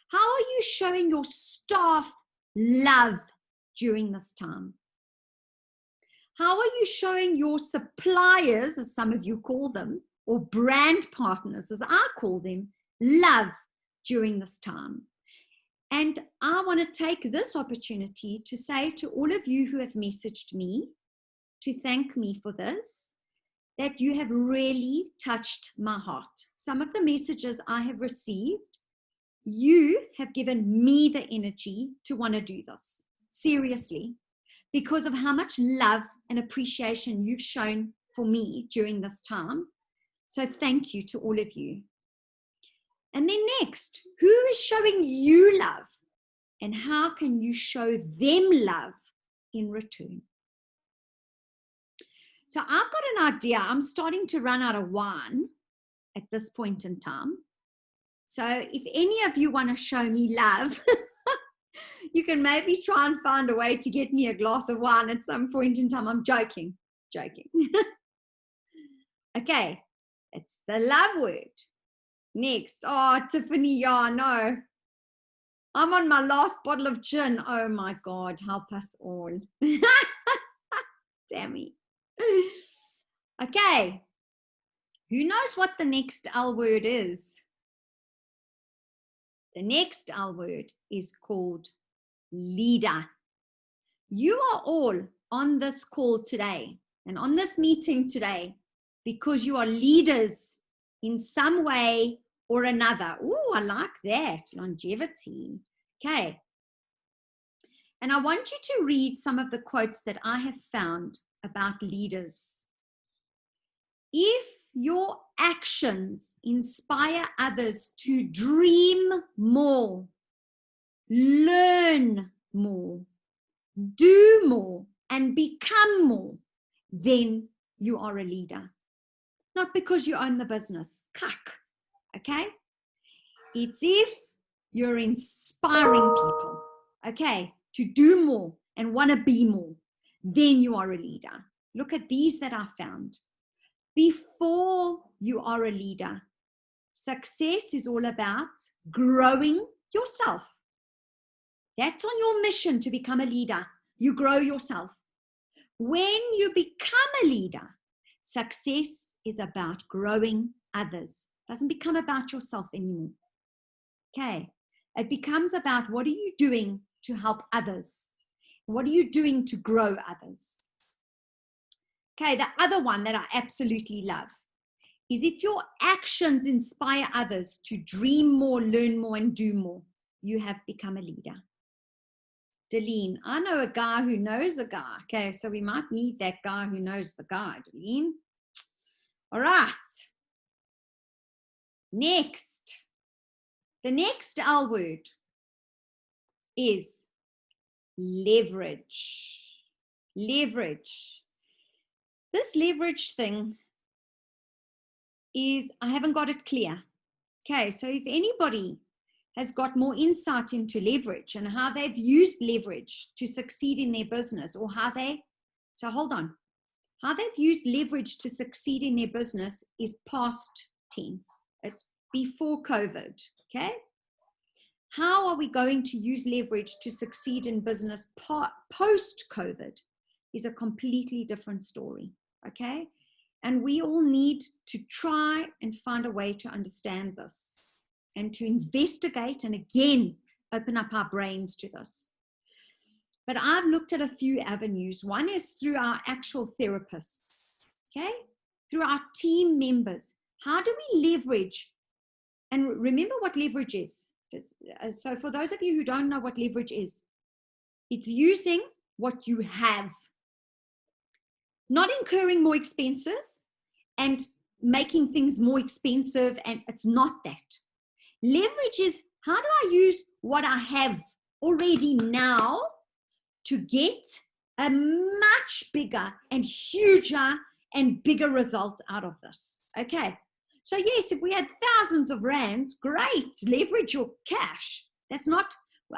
How are you showing your staff love during this time? How are you showing your suppliers, as some of you call them, or brand partners, as I call them, love during this time? And I want to take this opportunity to say to all of you who have messaged me, to thank me for this, that you have really touched my heart. Some of the messages I have received, you have given me the energy to want to do this, seriously, because of how much love and appreciation you've shown for me during this time. So thank you to all of you. And then next, who is showing you love? And how can you show them love in return? So I've got an idea. I'm starting to run out of wine at this point in time. So if any of you want to show me love, you can maybe try and find a way to get me a glass of wine at some point in time. I'm joking. Okay, it's the love word. Next, oh, Tiffany, yeah, no. I'm on my last bottle of gin. Oh my God, help us all. Tammy. Okay, who knows what the next L word is? The next L word is called leader. You are all on this call today and on this meeting today because you are leaders in some way or another. Oh, I like that, longevity. Okay. And I want you to read some of the quotes that I have found about leaders. If your actions inspire others to dream more, learn more, do more, and become more, then you are a leader. Not because you own the business. Cuck. Okay? It's if you're inspiring people, okay, to do more and want to be more, then you are a leader. Look at these that I found. Before you are a leader, success is all about growing yourself. That's on your mission to become a leader. You grow yourself. When you become a leader, success is about growing others. It doesn't become about yourself anymore. Okay. It becomes about what are you doing to help others? What are you doing to grow others? Okay, the other one that I absolutely love is if your actions inspire others to dream more, learn more, and do more, you have become a leader. Deline, I know a guy who knows a guy. Okay, so we might need that guy who knows the guy, Deline. All right. Next. The next L word is leverage. Leverage. This leverage thing is, I haven't got it clear. Okay, so if anybody has got more insight into leverage and how they've used leverage to succeed in their business, or how they've used leverage to succeed in their business is past tense. It's before COVID, okay? How are we going to use leverage to succeed in business post-COVID is a completely different story, okay? And we all need to try and find a way to understand this and to investigate and again, open up our brains to this. but I've looked at a few avenues. One is through our actual therapists, okay? Through our team members. How do we leverage? And remember what leverage is. So for those of you who don't know what leverage is, it's using what you have, not incurring more expenses and making things more expensive, and it's not that. Leverage is, how do I use what I have already now to get a much bigger and huger and bigger result out of this? Okay, so yes, if we had thousands of rands, great, leverage your cash. That's not,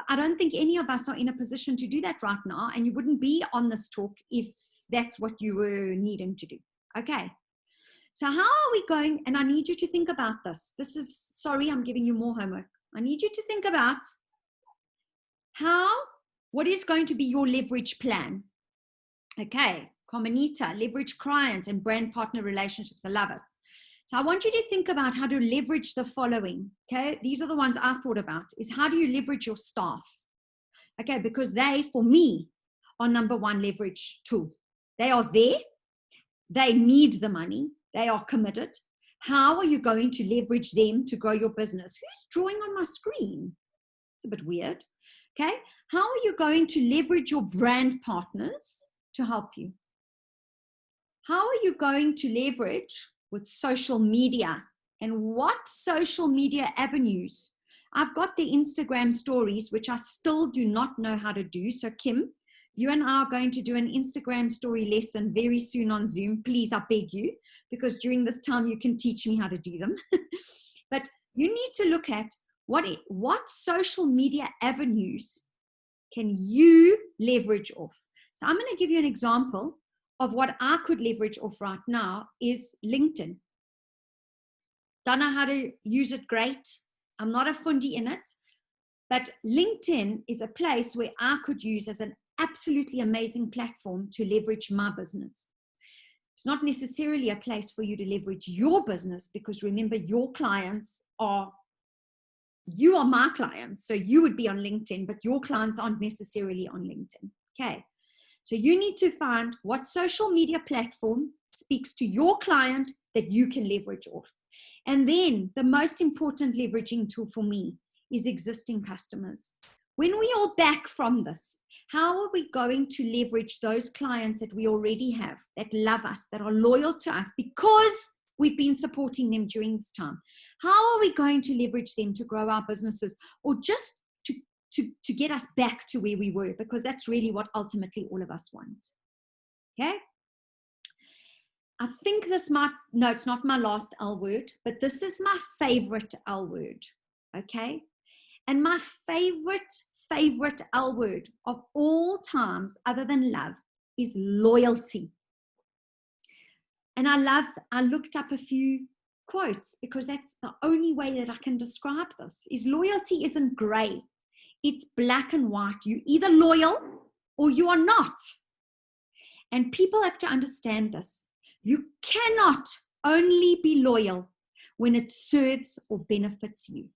I don't think any of us are in a position to do that right now, and you wouldn't be on this talk if that's what you were needing to do. Okay, so how are we going? And I need you to think about this. This is, sorry, I'm giving you more homework. I need you to think about what is going to be your leverage plan? Okay, Carmenita, leverage client and brand partner relationships. I love it. So I want you to think about how to leverage the following. Okay, these are the ones I thought about, is how do you leverage your staff? Okay, because they, for me, are number one leverage tool. They are there. They need the money. They are committed. How are you going to leverage them to grow your business? Who's drawing on my screen? It's a bit weird. Okay, how are you going to leverage your brand partners to help you? How are you going to leverage with social media, and what social media avenues? I've got the Instagram stories, which I still do not know how to do. So Kim, you and I are going to do an Instagram story lesson very soon on Zoom. Please, I beg you, because during this time you can teach me how to do them. But you need to look at what social media avenues can you leverage off. So I'm going to give you an example of what I could leverage off right now is LinkedIn. Don't know how to use it great. I'm not a fundi in it, but LinkedIn is a place where I could use as an absolutely amazing platform to leverage my business. It's not necessarily a place for you to leverage your business, because remember, your clients are, you are my clients. So you would be on LinkedIn, but your clients aren't necessarily on LinkedIn. Okay. So you need to find what social media platform speaks to your client that you can leverage off. And then the most important leveraging tool for me is existing customers. When we are back from this, how are we going to leverage those clients that we already have, that love us, that are loyal to us because we've been supporting them during this time? How are we going to leverage them to grow our businesses, or just to get us back to where we were? Because that's really what ultimately all of us want. Okay. I think this might, no, it's not my last L word, but this is my favorite L word. Okay. And my favorite L word of all times, other than love, is loyalty. And I looked up a few quotes, because that's the only way that I can describe this, is loyalty isn't gray. It's black and white. You're either loyal or you are not. And people have to understand this. You cannot only be loyal when it serves or benefits you.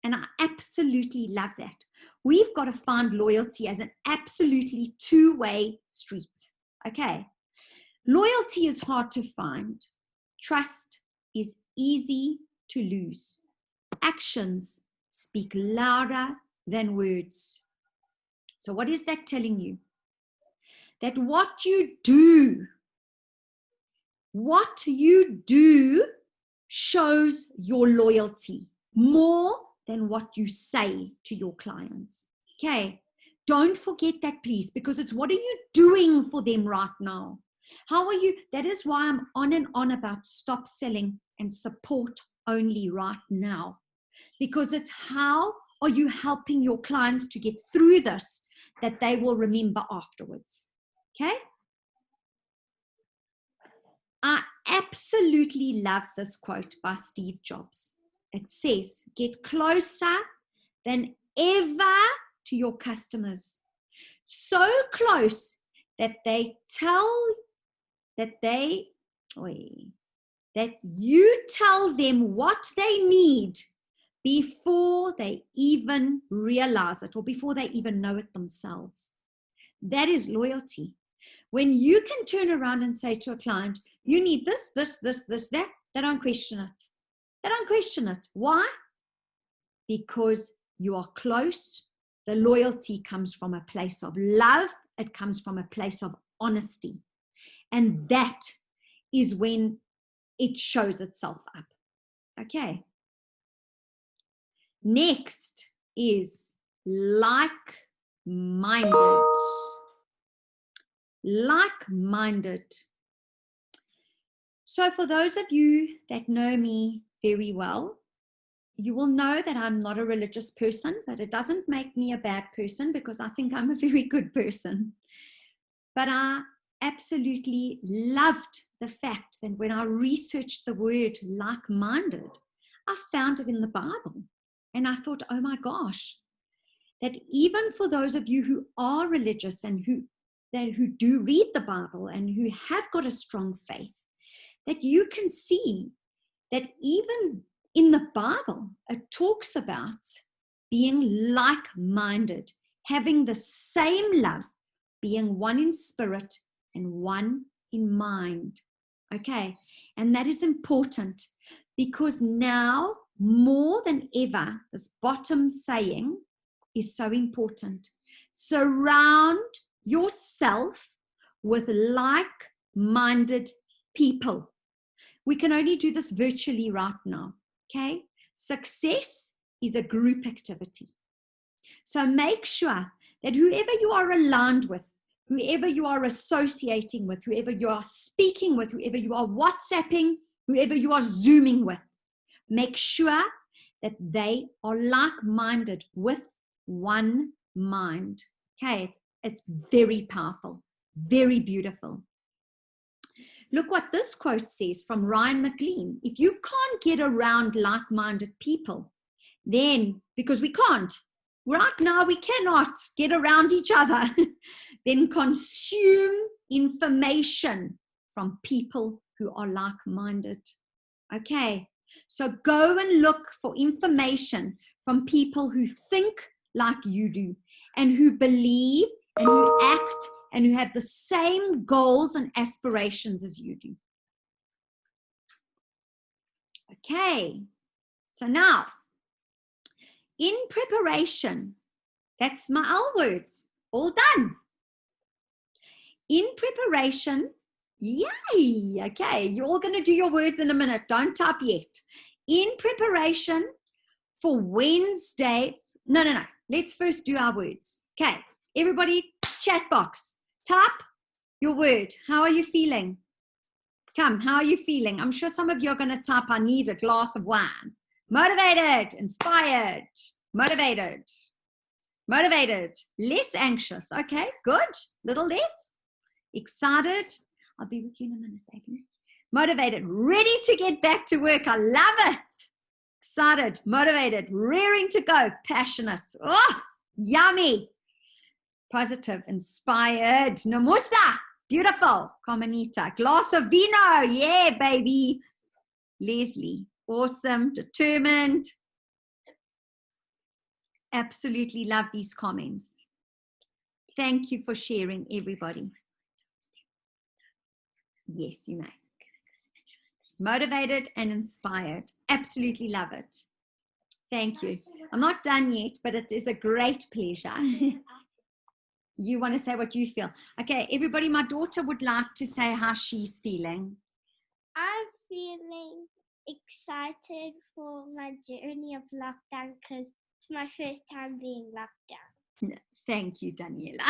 And I absolutely love that. We've got to find loyalty as an absolutely two-way street. Okay. Loyalty is hard to find. Trust is easy to lose. Actions speak louder than words. So what is that telling you? That what you do shows your loyalty more than what you say to your clients. Okay, don't forget that, please, because it's what are you doing for them right now? How are you? That is why I'm on and on about stop selling and support only right now, because it's how are you helping your clients to get through this that they will remember afterwards. Okay. I absolutely love this quote by Steve Jobs. It says, get closer than ever to your customers. So close that you tell them what they need before they even realize it, or before they even know it themselves. That is loyalty. When you can turn around and say to a client, you need this, that, they don't question it. They don't question it. Why? Because you are close. The loyalty comes from a place of love. It comes from a place of honesty. And that is when it shows itself up. Okay. Next is like-minded. Like-minded. So for those of you that know me very well, you will know that I'm not a religious person, but it doesn't make me a bad person because I think I'm a very good person. But I absolutely loved the fact that when I researched the word like-minded, I found it in the Bible. And I thought, oh my gosh, that even for those of you who are religious and who do read the Bible and who have got a strong faith, that you can see that even in the Bible, it talks about being like-minded, having the same love, being one in spirit and one in mind. Okay, and that is important because now more than ever, this bottom saying is so important. Surround yourself with like-minded people. We can only do this virtually right now, okay? Success is a group activity. So make sure that whoever you are aligned with, whoever you are associating with, whoever you are speaking with, whoever you are WhatsApping, whoever you are Zooming with, make sure that they are like-minded with one mind. Okay, it's very powerful, very beautiful. Look what this quote says from Ryan McLean. If you can't get around like-minded people, then, because we can't, right now we cannot get around each other, then consume information from people who are like-minded. Okay, so go and look for information from people who think like you do and who believe and who act and who have the same goals and aspirations as you do. Okay, so now, in preparation, that's my L words, all done. In preparation, yay, okay, you're all going to do your words in a minute, don't type yet. In preparation for Wednesdays, no, let's first do our words. Okay, everybody, chat box, type your word. How are you feeling? Come, how are you feeling? I'm sure some of you are going to type, I need a glass of wine. Motivated, inspired, motivated, less anxious. Okay, good, little less. Excited. I'll be with you in a minute, baby. Motivated, ready to get back to work. I love it. Excited, motivated, rearing to go, passionate. Oh, yummy. Positive, inspired. Namusa, beautiful. Carmenita, glass of vino. Yeah, baby. Leslie, awesome, determined. Absolutely love these comments. Thank you for sharing, everybody. Yes, you may. Motivated and inspired. Absolutely love it. Thank you. I'm not done yet, but it is a great pleasure. You want to say what you feel? Okay, everybody, my daughter would like to say how she's feeling. I'm feeling excited for my journey of lockdown because it's my first time being locked down. Thank you, Daniela.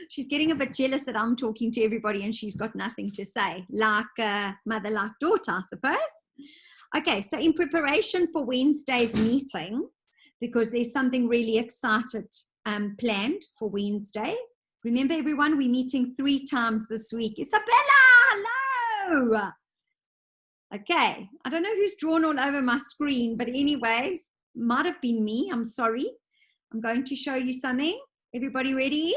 She's getting a bit jealous that I'm talking to everybody and she's got nothing to say, like mother, like daughter, I suppose. Okay, so in preparation for Wednesday's meeting, because there's something really excited planned for Wednesday. Remember, everyone, we're meeting 3 times this week. Isabella, hello. Okay, I don't know who's drawn all over my screen, but anyway, might have been me. I'm sorry. I'm going to show you something. Everybody ready?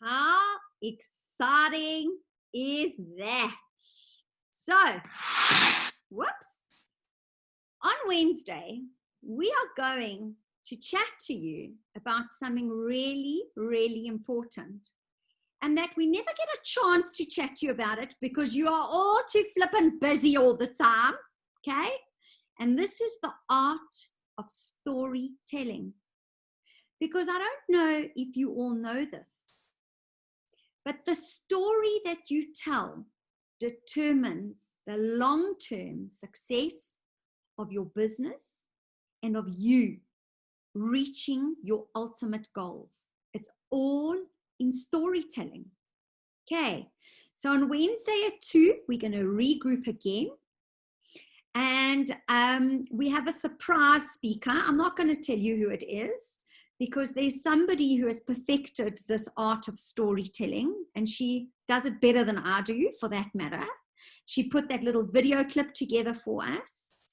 How exciting is that? So, whoops. On Wednesday, we are going to chat to you about something really, really important. And that we never get a chance to chat to you about it because you are all too flippin' busy all the time, okay? And this is the art of storytelling. Because I don't know if you all know this, but the story that you tell determines the long-term success of your business and of you reaching your ultimate goals. It's all in storytelling. Okay, so on Wednesday at 2, we're going to regroup again. And we have a surprise speaker. I'm not going to tell you who it is because there's somebody who has perfected this art of storytelling, and she does it better than I do, for that matter. She put that little video clip together for us.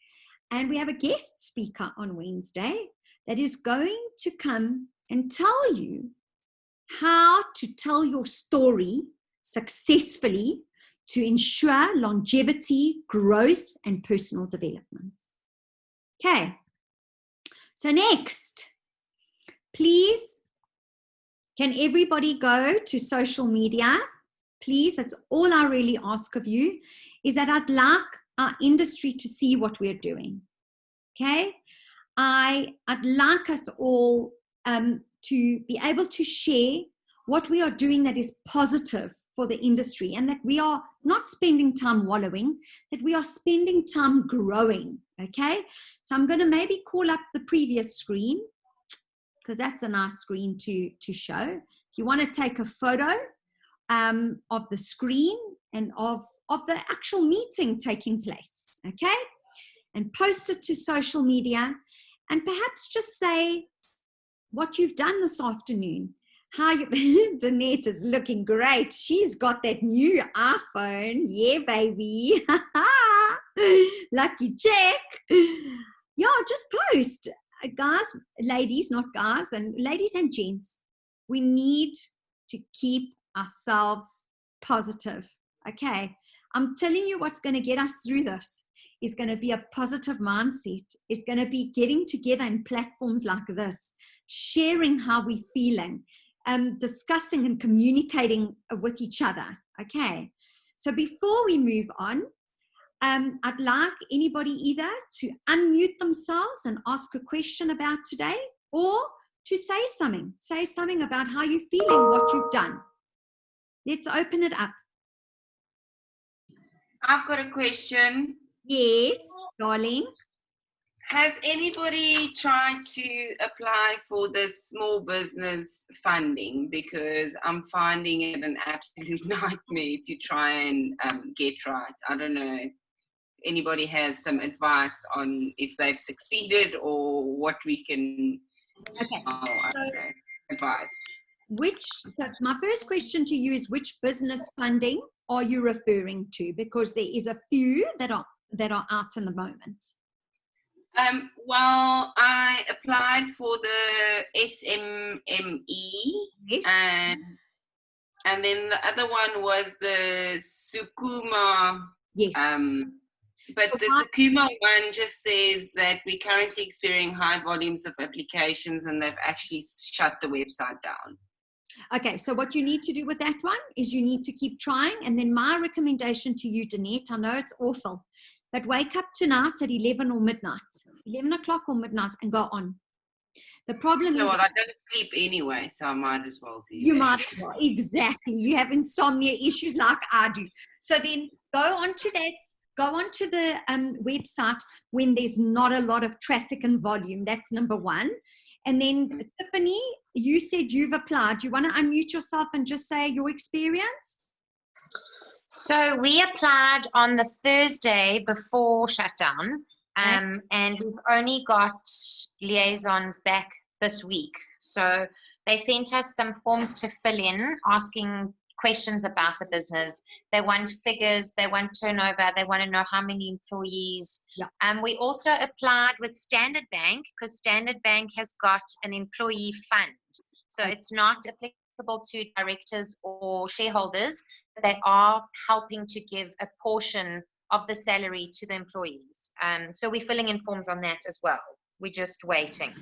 And we have a guest speaker on Wednesday that is going to come and tell you how to tell your story successfully to ensure longevity, growth, and personal development. Okay, so next, please, can everybody go to social media? Please, that's all I really ask of you, is that I'd like our industry to see what we're doing. Okay, I'd like us all to be able to share what we are doing that is positive for the industry, and that we are not spending time wallowing, that we are spending time growing. Okay, so I'm going to maybe call up the previous screen because that's a nice screen to show. If you want to take a photo of the screen and of the actual meeting taking place, okay, and post it to social media, and perhaps just say what you've done this afternoon. How you, Danette is looking great. She's got that new iPhone. Yeah, baby. Lucky Jack. Yeah, just post. Guys, ladies, not guys, and ladies and gents, we need to keep ourselves positive. Okay, I'm telling you what's going to get us through this is going to be a positive mindset. It's going to be getting together in platforms like this, sharing how we're feeling, discussing and communicating with each other. Okay, so before we move on, I'd like anybody either to unmute themselves and ask a question about today, or to say something about how you're feeling, what you've done. Let's open it up. I've got a question. Yes, darling. Has anybody tried to apply for the small business funding? Because I'm finding it an absolute nightmare to try and get right. I don't know if anybody has some advice on if they've succeeded or what we can advise. So my first question to you is, which business funding are you referring to? Because there is a few that are out in the moment. Well, I applied for the SMME, Yes. and then the other one was the Sukuma. Yes. But So the Sukuma one just says that we're currently experiencing high volumes of applications, and they've actually shut the website down. Okay, so what you need to do with that one is you need to keep trying. And then my recommendation to you, Danette, I know it's awful, but wake up tonight at 11 or midnight, 11 o'clock or midnight, and go on. The problem is... Well, I don't sleep anyway, so I might as well do You that. might as well, exactly. You have insomnia issues like I do. So then go onto the website when there's not a lot of traffic and volume. That's number one. And then, Tiffany, you said you've applied. Do you want to unmute yourself and just say your experience? So we applied on the Thursday before shutdown, Okay. And we've only got liaisons back this week. So they sent us some forms to fill in, asking questions about the business. They want figures, they want turnover, they want to know how many employees. Yeah. We also applied with Standard Bank, because Standard Bank has got an employee fund. So it's not applicable to directors or shareholders, but they are helping to give a portion of the salary to the employees. So we're filling in forms on that as well. We're just waiting.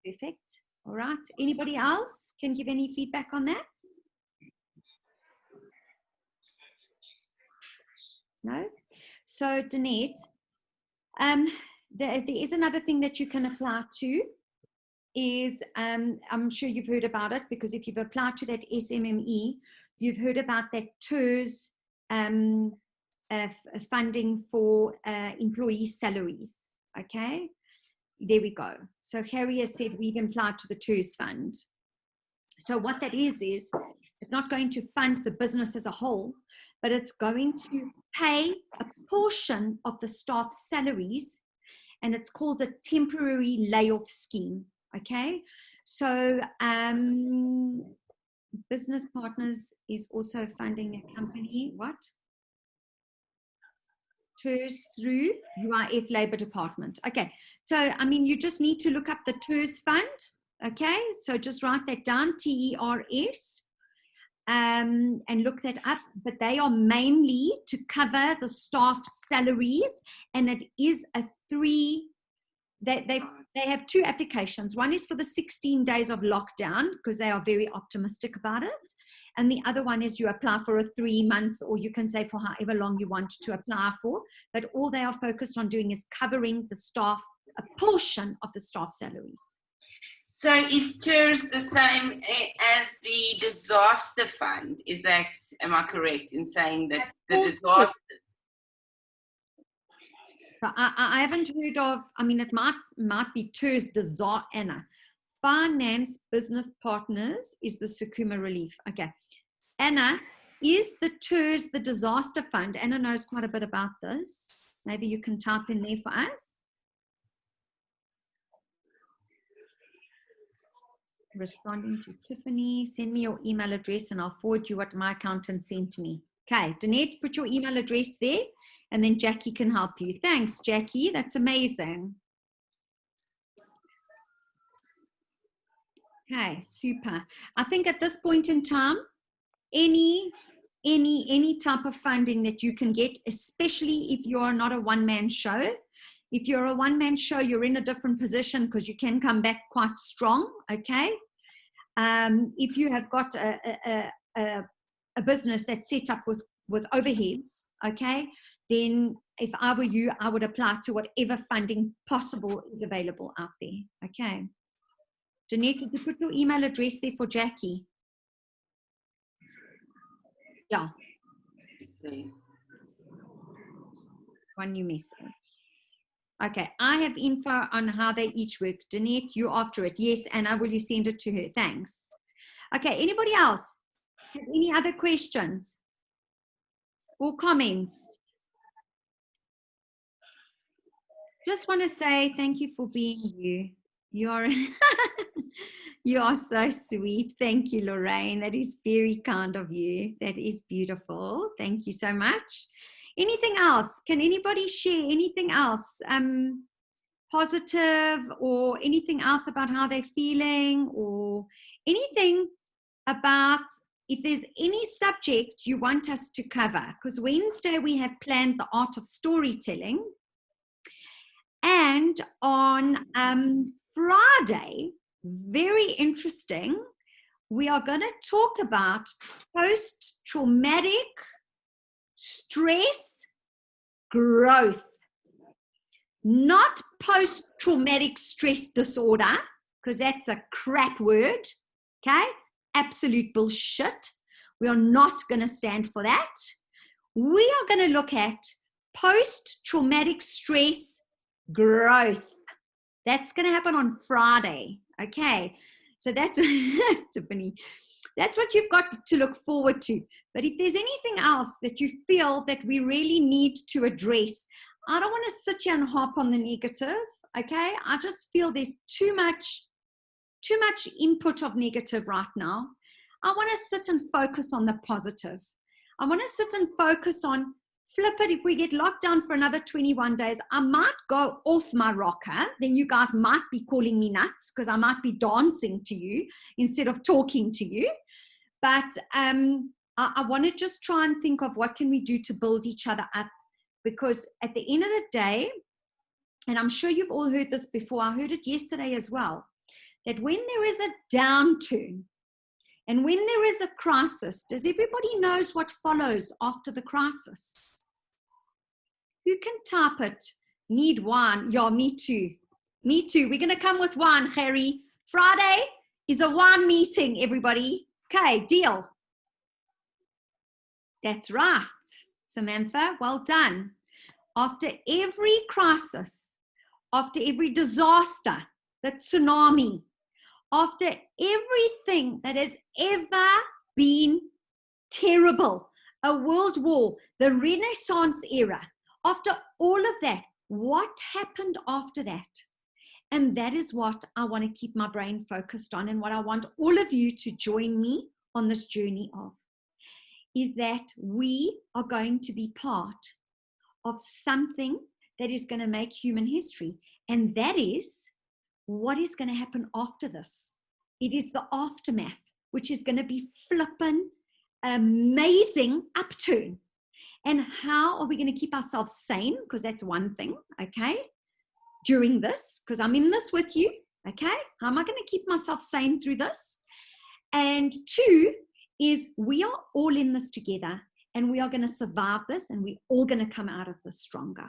Perfect. All right. Anybody else can give any feedback on that? No? So, Danette, there is another thing that you can apply to is, I'm sure you've heard about it, because if you've applied to that SMME, you've heard about that TERS funding for employee salaries. Okay, there we go. So Harry has said we've applied to the TERS fund. So what that is it's not going to fund the business as a whole, but it's going to pay a portion of the staff's salaries, and it's called a temporary layoff scheme. Okay, so Business Partners is also funding a company, what? TERS through UIF Labour Department. Okay, so I mean, you just need to look up the TERS fund. Okay, so just write that down, TERS, and look that up. But they are mainly to cover the staff salaries, and it is a they have two applications. One is for the 16 days of lockdown, because they are very optimistic about it. And the other one is you apply for a 3 months, or you can say for however long you want to apply for. But all they are focused on doing is covering the staff, a portion of the staff salaries. So is TERS the same as the disaster fund? Is that, am I correct in saying that the disaster? So I haven't heard of, I mean, it might be TERS disaster, Anna. Finance Business Partners is the Sakuma Relief. Okay. Anna, is the TERS the disaster fund? Anna knows quite a bit about this. Maybe you can type in there for us. Responding to Tiffany, send me your email address and I'll forward you what my accountant sent me. Okay, Danette, put your email address there and then Jackie can help you. Thanks, Jackie. That's amazing. Okay, super. I think at this point in time, any type of funding that you can get, especially if you're not a one-man show. If you're a one-man show, you're in a different position because you can come back quite strong, okay? If you have got a business that's set up with overheads, okay, then if I were you, I would apply to whatever funding possible is available out there, okay? Danette, did you put your email address there for Jackie? Yeah. One new message. Okay, I have info on how they each work. Danette, you after it. Yes, Anna, will you send it to her? Thanks. Okay, anybody else have any other questions or comments? Just want to say thank you for being you. You are so sweet. Thank you, Lorraine. That is very kind of you. That is beautiful. Thank you so much. Anything else? Can anybody share anything else positive or anything else about how they're feeling or anything about if there's any subject you want us to cover? Because Wednesday we have planned the art of storytelling. And on Friday, very interesting, we are going to talk about post-traumatic stress growth. Not post-traumatic stress disorder, because that's a crap word, okay? Absolute bullshit. We are not going to stand for that. We are going to look at post-traumatic stress growth. That's going to happen on Friday. Okay, so that's Tiffany. That's what you've got to look forward to. But if there's anything else that you feel that we really need to address, I don't want to sit here and harp on the negative, okay? I just feel there's too much input of negative right now. I want to sit and focus on the positive. I want to sit and focus on, flip it, if we get locked down for another 21 days, I might go off my rocker. Then you guys might be calling me nuts because I might be dancing to you instead of talking to you. But I want to just try and think of what can we do to build each other up, because at the end of the day, and I'm sure you've all heard this before, I heard it yesterday as well, that when there is a downturn and when there is a crisis, does everybody knows what follows after the crisis? Who can type it? Need wine? Yeah, me too. Me too. We're going to come with wine, Harry. Friday is a wine meeting, everybody. Okay, deal. That's right, Samantha. Well done. After every crisis, after every disaster, the tsunami, after everything that has ever been terrible, a world war, the Renaissance era, after all of that, what happened after that? And that is what I want to keep my brain focused on, and what I want all of you to join me on this journey of, is that we are going to be part of something that is going to make human history. And that is what is going to happen after this. It is the aftermath, which is going to be flippin' amazing upturn. And how are we going to keep ourselves sane? Because that's one thing, okay, during this, because I'm in this with you, okay? How am I going to keep myself sane through this? And two is, we are all in this together, and we are going to survive this, and we're all going to come out of this stronger.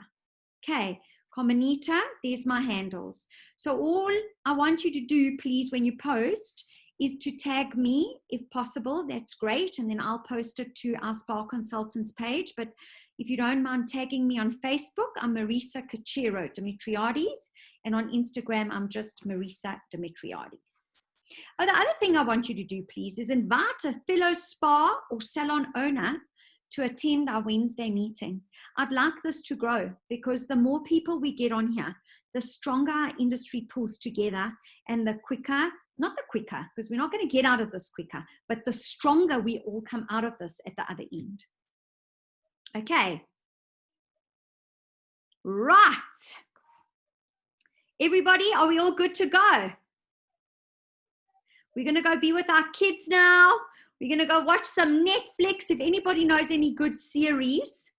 Okay, Comanita, there's my handles. So all I want you to do, please, when you post, is to tag me if possible. That's great. And then I'll post it to our Spa Consultants page. But if you don't mind tagging me on Facebook, I'm Marisa Cachero Dimitriades. And on Instagram, I'm just Marisa Dimitriades. Oh, the other thing I want you to do, please, is invite a fellow spa or salon owner to attend our Wednesday meeting. I'd like this to grow, because the more people we get on here, the stronger our industry pulls together, and the quicker, not the quicker, because we're not going to get out of this quicker, but the stronger we all come out of this at the other end. Okay. Right. Everybody, are we all good to go? We're going to go be with our kids now. We're going to go watch some Netflix, if anybody knows any good series,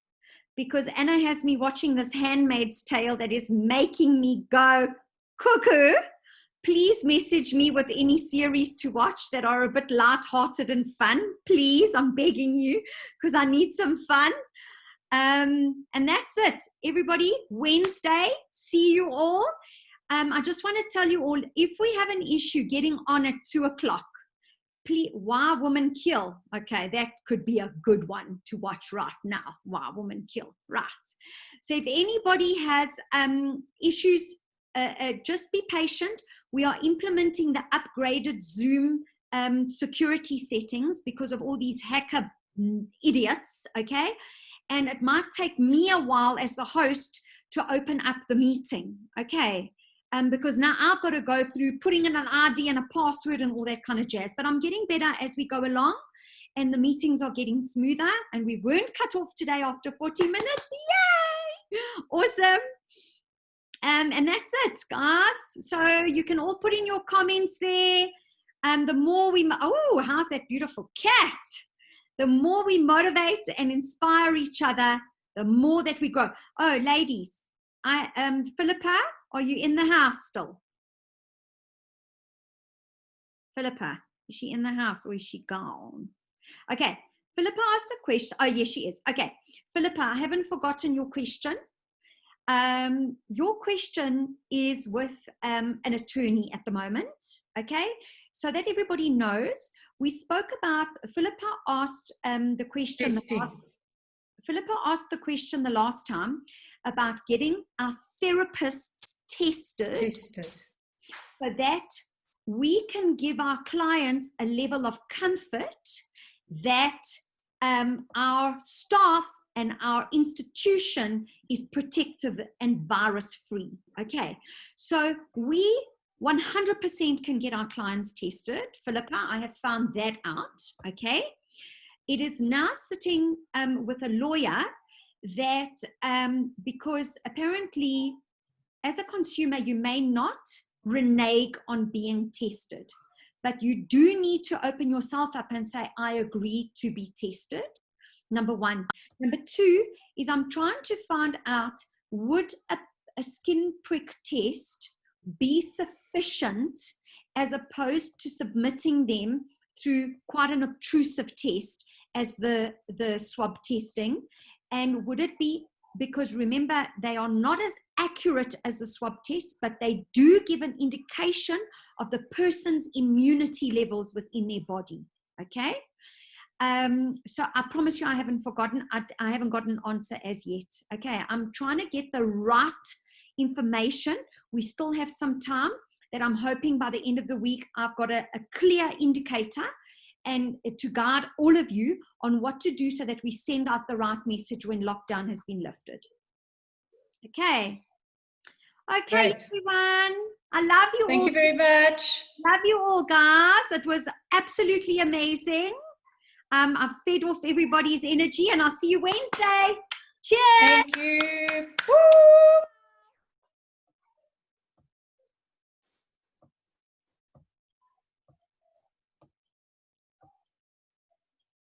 because Anna has me watching this Handmaid's Tale that is making me go cuckoo. Please message me with any series to watch that are a bit light-hearted and fun. Please, I'm begging you, because I need some fun. And that's it. Everybody, Wednesday, see you all. I just want to tell you all, if we have an issue getting on at 2:00, please, Why Woman Kill? Okay, that could be a good one to watch right now. Why Woman Kill, right. So if anybody has issues, just be patient. We are implementing the upgraded Zoom security settings because of all these hacker idiots, okay? And it might take me a while as the host to open up the meeting, okay? Because now I've got to go through putting in an ID and a password and all that kind of jazz. But I'm getting better as we go along, and the meetings are getting smoother, and we weren't cut off today after 40 minutes. Yay! Awesome. And that's it, guys. So you can all put in your comments there. And the more we, oh, how's that beautiful cat? The more we motivate and inspire each other, the more that we grow. Oh, ladies, Philippa, are you in the house still? Philippa, is she in the house or is she gone? Okay, Philippa asked a question. Oh, yes, she is. Okay, Philippa, I haven't forgotten your question. Your question is with an attorney at the moment, okay? So that everybody knows, we spoke about, Philippa asked the question. Philippa asked the question the last time about getting our therapists tested so that we can give our clients a level of comfort that our staff and our institution is protective and virus-free. Okay, so we 100% can get our clients tested. Philippa, I have found that out. Okay, it is now sitting with a lawyer that because apparently as a consumer you may not renege on being tested, but you do need to open yourself up and say, I agree to be tested. Number one. Number two is I'm trying to find out, would a skin prick test be sufficient as opposed to submitting them through quite an obtrusive test as the swab testing? And would it be, because remember, they are not as accurate as a swab test, but they do give an indication of the person's immunity levels within their body. Okay. So I promise you I haven't forgotten. I haven't got an answer as yet. Okay. I'm trying to get the right information. We still have some time that I'm hoping by the end of the week, I've got a clear indicator and to guide all of you on what to do so that we send out the right message when lockdown has been lifted. Okay. Okay, Great. everyone. I love you all. Thank you very much. Love you all, guys. It was absolutely amazing. I've fed off everybody's energy and I'll see you Wednesday. Cheers. Thank you. Woo!